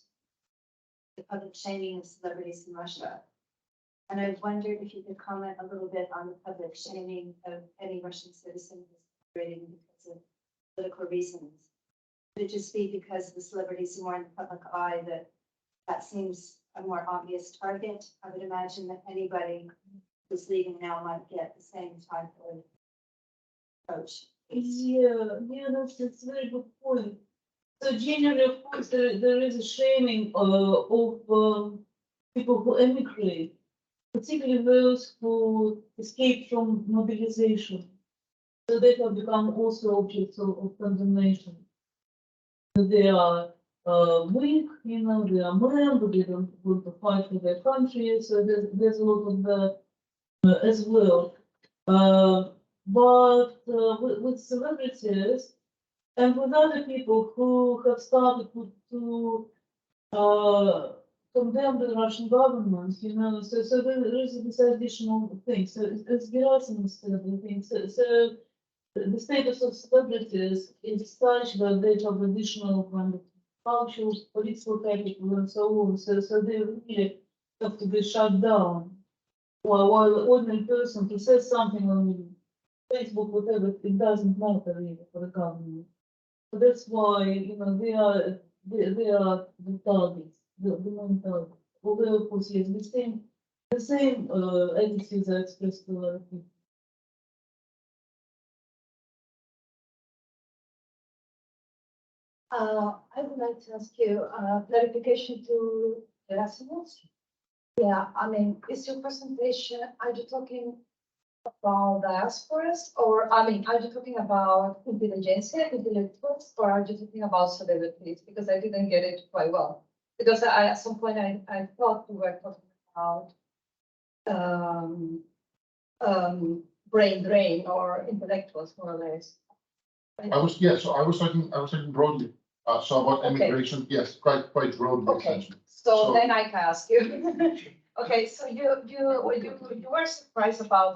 the public shaming of celebrities in Russia. And I wondered if you could comment a little bit on the public shaming of any Russian citizens migrating because of political reasons. Could it just be because the celebrities are more in the public eye that seems a more obvious target? I would imagine that anybody who's leaving now might get the same type of approach. Yeah, that's a very good point. So generally, of course, there is a shaming of people who emigrate, particularly those who escape from mobilization. So they have become also objects of condemnation. They are weak, they are men, but they don't want to fight for their country. So there's a lot of that as well. But with celebrities and with other people who have started to condemn the Russian government, so there is this additional thing. So it's Gerasim instead of the thing. So the status of celebrities is such that they have additional kind of cultural, political capital, and so on. So they really have to be shut down. While the ordinary person who says something on Facebook, whatever, it doesn't matter really for the government. So that's why they are the targets, the main targets. Although of course yes, the same attitudes are expressed to other people. I would like to ask you clarification to Erasmus. Yeah, I mean, is your presentation, are you talking about diasporas, or are you talking about intelligentsia, intellectuals, or are you talking about celebrities? Because I didn't get it quite well. Because at some point I thought we were talking about brain drain or intellectuals, more or less. I was talking broadly. So about immigration, yes, quite broadly. Okay, so then I can ask you. Okay, so you were surprised about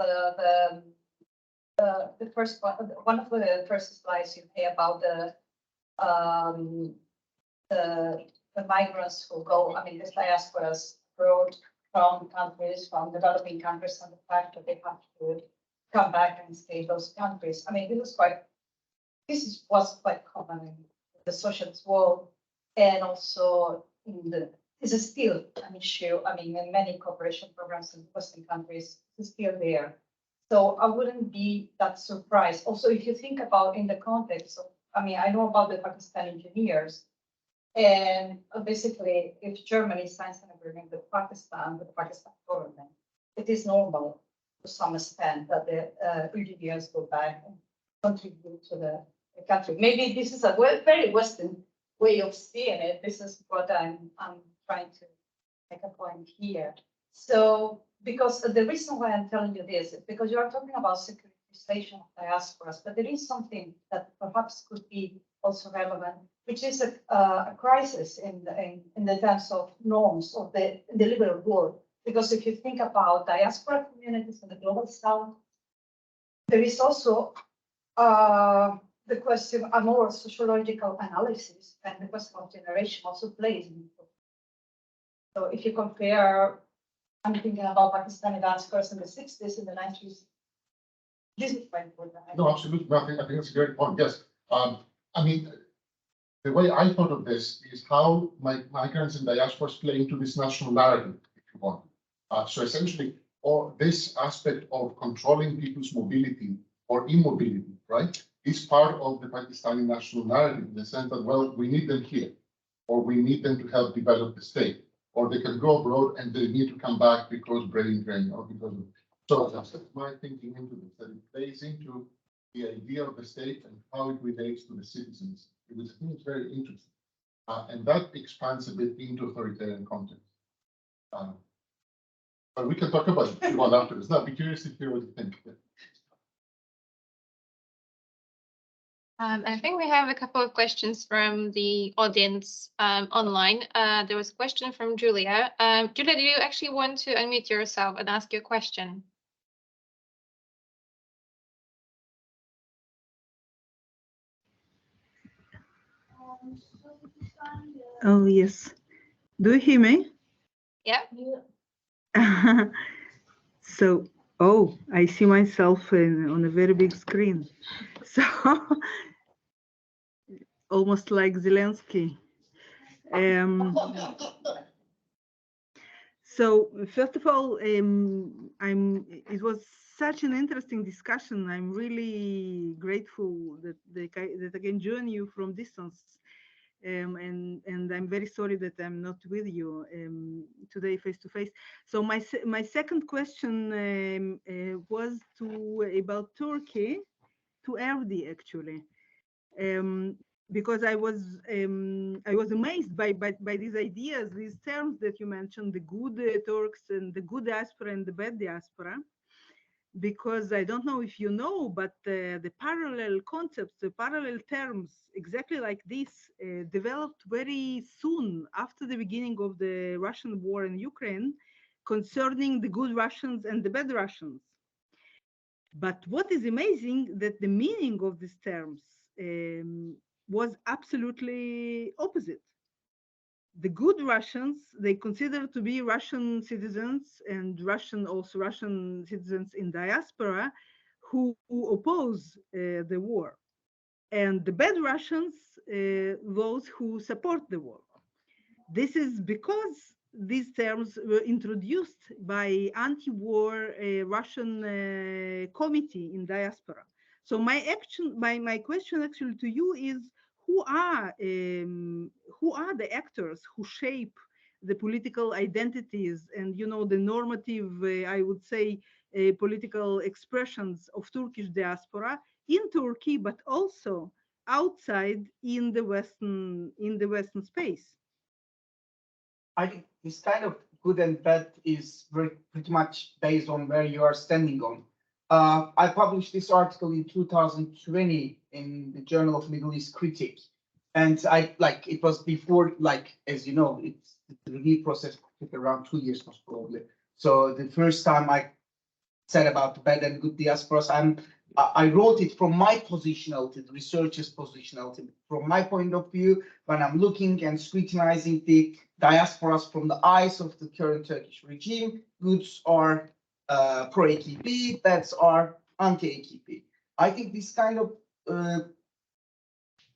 the first one of the first slides you made about the migrants who go. I mean, the diasporas abroad from countries, from developing countries, and the fact that they have to come back and stay in those countries. I mean, was quite common in the socialist world, and also this is still an issue. I mean, in many cooperation programs in Western countries, it's still there. So I wouldn't be that surprised. Also, if you think about in the context of, I know about the Pakistan engineers, and basically, if Germany signs an agreement with the Pakistan government, it is normal to some extent that the engineers go back and contribute to the country. Maybe this is a very Western way of seeing it. This is what I'm trying to make a point here. So, because the reason why I'm telling you this is because you are talking about securitization of diasporas, but there is something that perhaps could be also relevant, which is a crisis in the terms of norms of the liberal world. Because if you think about diaspora communities in the global south, there is also the question, a more sociological analysis, and the question of generation also plays. So if you compare, I'm thinking about Pakistani diasporas in the 60s, in the 90s. This is quite important. No, absolutely. No, I think that's a great point. Yes. I mean, the way I thought of this is how migrants and diasporas play into this national narrative, if you want. So essentially, or this aspect of controlling people's mobility or immobility, right, is part of the Pakistani national narrative in the sense that, well, we need them here, or we need them to help develop the state, or they can go abroad and they need to come back because brain drain or because of. So that's my thinking into this, that it plays into the idea of the state and how it relates to the citizens, which I think is very interesting. And that expands a bit into authoritarian context. But we can talk about it if you want afterwards. Now, I'd be curious to hear what you think. I think we have a couple of questions from the audience online. There was a question from Julia. Julia, do you actually want to unmute yourself and ask your question? Oh, yes. Do you hear me? Yeah. So, oh, I see myself on a very big screen. So, almost like Zelensky. So, first of all, it was such an interesting discussion. I'm really grateful that I can join you from distance. And I'm very sorry that I'm not with you today face to face. So my second question was about Turkey, to Erdi actually, because I was amazed by these ideas, these terms that you mentioned, the good Turks and the good diaspora and the bad diaspora. Because I don't know if you know, but the parallel concepts, the parallel terms, exactly like this, developed very soon after the beginning of the Russian war in Ukraine, concerning the good Russians and the bad Russians. But what is amazing, that the meaning of these terms was absolutely opposite. The good Russians, they consider to be Russian citizens and Russian citizens in diaspora who oppose the war. And the bad Russians, those who support the war. This is because these terms were introduced by anti-war Russian committee in diaspora. So my question actually to you is, who are the actors who shape the political identities and, you know, the normative, I would say, political expressions of Turkish diaspora in Turkey, but also outside in the Western space? I think this kind of good and bad is pretty much based on where you are standing on. I published this article in 2020 in the Journal of Middle East Critique. And it was before, as you know, the review process took around 2 years most probably. So the first time I said about the bad and good diasporas, I wrote it from my positionality, the researcher's positionality. From my point of view, when I'm looking and scrutinizing the diasporas from the eyes of the current Turkish regime, goods are pro-AKP, bads are anti-AKP. I think this kind of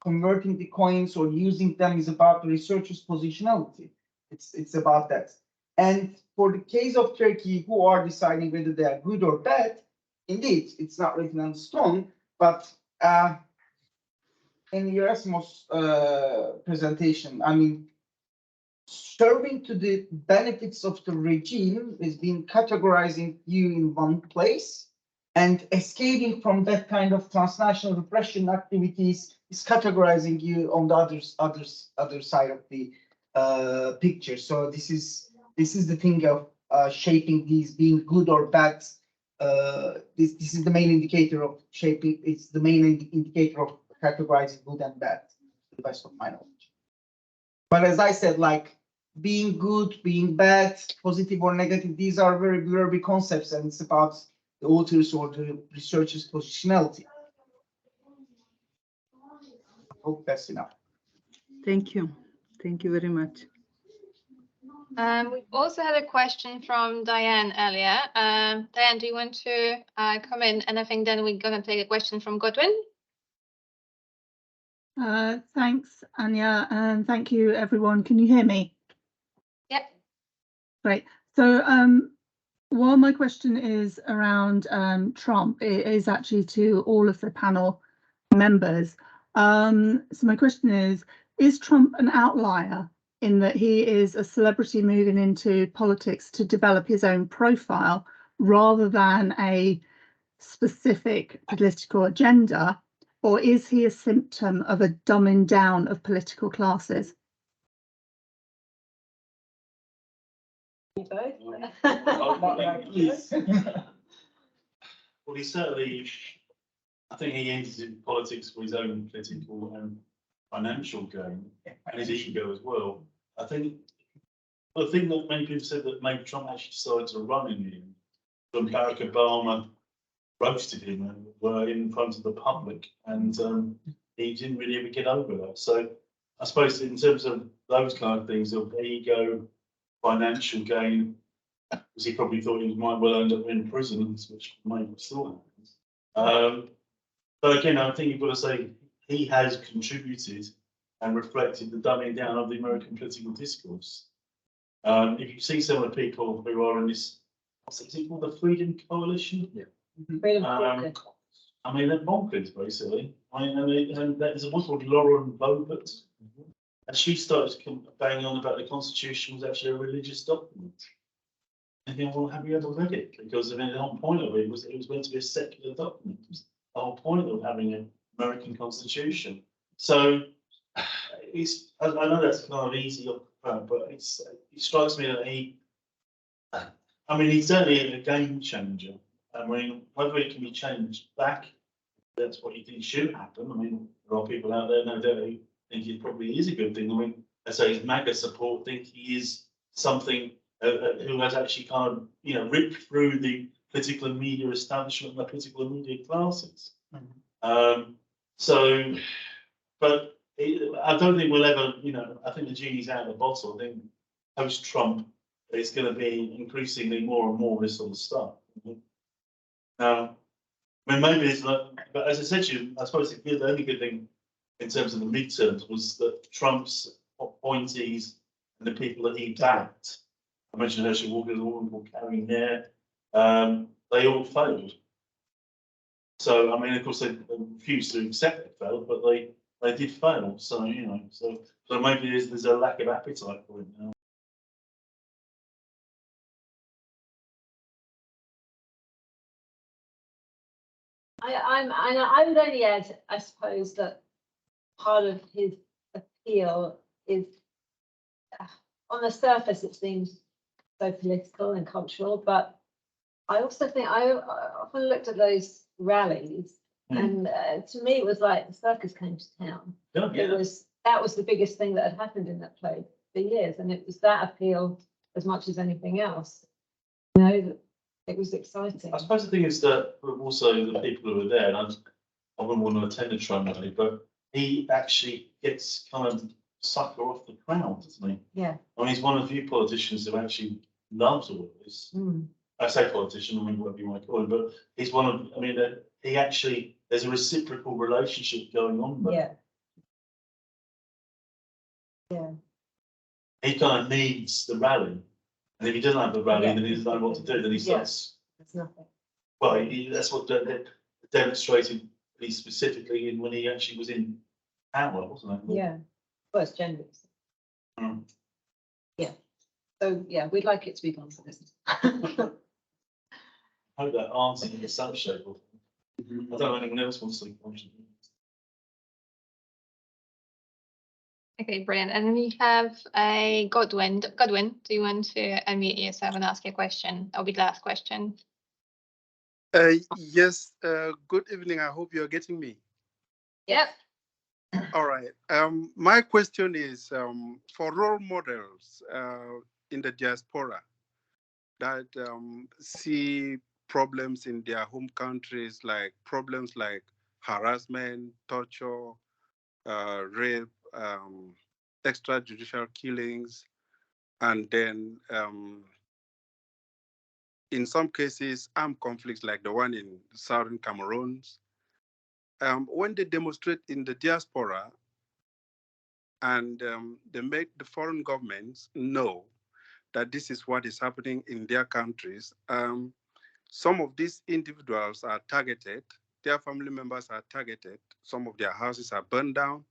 converting the coins or using them is about the researcher's positionality. It's about that. And for the case of Turkey, who are deciding whether they are good or bad, indeed, it's not written on stone, but in Erasmus' presentation, I mean, serving to the benefits of the regime is being categorizing you in one place and escaping from that kind of transnational repression activities it's categorizing you on the other side of the picture. So this is the thing of shaping these being good or bad. This is the main indicator of shaping. It's the main indicator of categorizing good and bad, to the best of my knowledge. But as I said, like being good, being bad, positive or negative, these are very blurry concepts, and it's about the authors or the researcher's positionality. I hope that's enough. Thank you. Thank you very much. We also had a question from Diane earlier. Diane, do you want to come in? And I think then we're going to take a question from Godwin. Thanks, Anya, and thank you, everyone. Can you hear me? Yep. Great. So while my question is around Trump, it is actually to all of the panel members. So my question is Trump an outlier in that he is a celebrity moving into politics to develop his own profile rather than a specific political agenda? Or is he a symptom of a dumbing down of political classes? Well, he certainly, I think he entered in politics for his own political and financial gain and his ego as well. I think the thing that many people said that made Trump actually decided to run in the end, when Barack Obama roasted him and were in front of the public, and he didn't really ever get over that. So I suppose in terms of those kind of things, of ego, financial gain, because he probably thought he might well end up in prison, which maybe still happens. But again, I think you've got to say he has contributed and reflected the dumbing down of the American political discourse. If you see some of the people who are in this, what's it called, the Freedom Coalition? Yeah. I mean, they're bonkers, basically. And there's a woman called Lauren Boebert, and she started banging on about the Constitution was actually a religious document. And you know, well, have you ever read it? Because I mean, the whole point of it was meant to be a secular document. It was the whole point of having an American Constitution. So it's, I know that's kind of easy, but it strikes me that he's certainly a game changer. I mean, whether it can be changed back, that's what you think should happen. I mean, there are people out there, no doubt, who think it probably is a good thing. I mean, I say his MAGA support think he is something who has actually kind of, you know, ripped through the political and media establishment and the political and media classes. But I don't think we'll ever, you know, I think the genie's out of the bottle. I think post-Trump, it's going to be increasingly more and more of this sort of stuff. Now, I mean, maybe it's like, but as I said to you, I suppose the only good thing in terms of the midterms was that Trump's appointees and the people that he backed, I mentioned Herschel Walker, the woman called Carrie Nair, they all failed. So, I mean, of course, they refused to accept it failed, but they did fail. So, you know, so maybe there's a lack of appetite for it now. I would only add, I suppose, that part of his appeal is, on the surface, it seems so political and cultural, but I also think I often looked at those rallies, and to me, it was like the circus came to town. Oh, yeah. That was the biggest thing that had happened in that play for years, and it was that appeal as much as anything else. You know, it was exciting. I suppose the thing is that also the people who were there, and I wouldn't want to attend a Trump rally, but he actually gets kind of sucker off the crowd, doesn't he? Yeah. I mean, he's one of the few politicians who actually loves all of this. I say politician, I mean, whatever you might call him, but he's one of, I mean, he actually, there's a reciprocal relationship going on there. Yeah. Yeah. He kind of needs the rally. And if he doesn't have the rally, then he doesn't know what to do, then he starts. It's nothing. Well, that's what demonstrated pretty specifically when he actually was in power, wasn't it? Yeah. Well, it's genders. Yeah. So, yeah, we'd like it to be gone for business. I hope that answers in some shape or form. I don't know if anyone else wants to contribute. Okay, brilliant. And we have a Godwin. Godwin, do you want to unmute yourself and ask your question? That'll be the last question. Yes, good evening. I hope you're getting me. Yep. All right. My question is for role models in the diaspora that see problems in their home countries, like problems like harassment, torture, rape, extrajudicial killings, and then in some cases, armed conflicts like the one in southern Cameroon. When they demonstrate in the diaspora and they make the foreign governments know that this is what is happening in their countries, some of these individuals are targeted, their family members are targeted, some of their houses are burned down,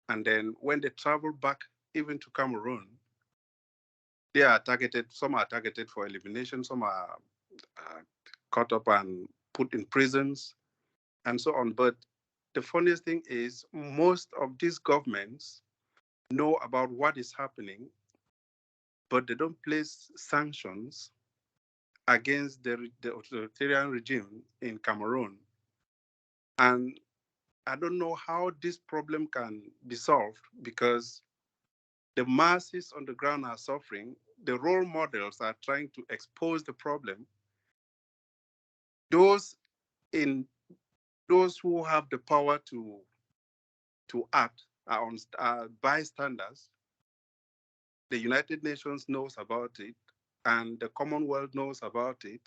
and then when they travel back even to Cameroon, they are targeted, some are targeted for elimination, some are caught up and put in prisons, and so on. But the funniest thing is most of these governments know about what is happening, but they don't place sanctions against the authoritarian regime in Cameroon. And I don't know how this problem can be solved because the masses on the ground are suffering. The role models are trying to expose the problem. Those who have the power to act are bystanders. The United Nations knows about it, and the Commonwealth knows about it,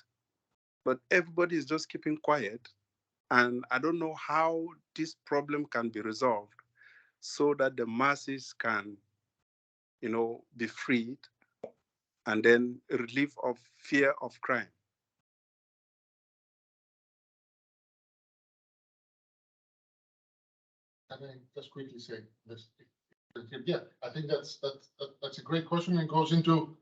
but everybody is just keeping quiet. And I don't know how this problem can be resolved so that the masses can, be freed and then relief of fear of crime. Can I just quickly say this? Yeah, I think that's a great question and goes into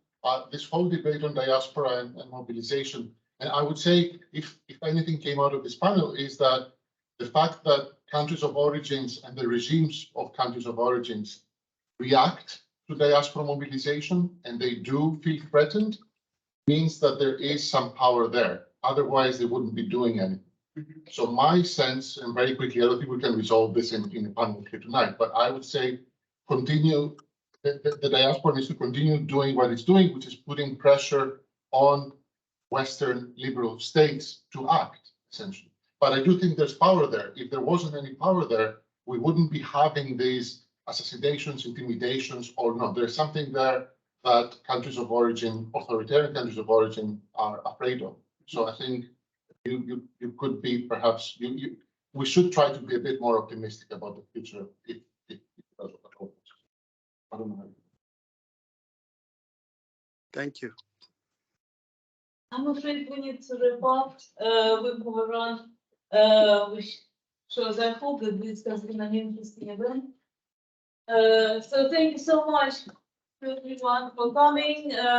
this whole debate on diaspora and mobilization. And I would say, if anything came out of this panel, is that the fact that countries of origins and the regimes of countries of origins react to diaspora mobilization and they do feel threatened means that there is some power there. Otherwise, they wouldn't be doing anything. So my sense, and very quickly, I don't think we can resolve this in the panel here tonight, but I would say continue, the diaspora needs to continue doing what it's doing, which is putting pressure on Western liberal states to act, essentially. But I do think there's power there. If there wasn't any power there, we wouldn't be having these assassinations, intimidations, or not. There's something there that countries of origin, authoritarian countries of origin, are afraid of. So I think you could be perhaps we should try to be a bit more optimistic about the future if I don't know. Thank you. I'm afraid we need to wrap up. We've overrun, which shows I hope that this has been an interesting event. So thank you so much to everyone for coming.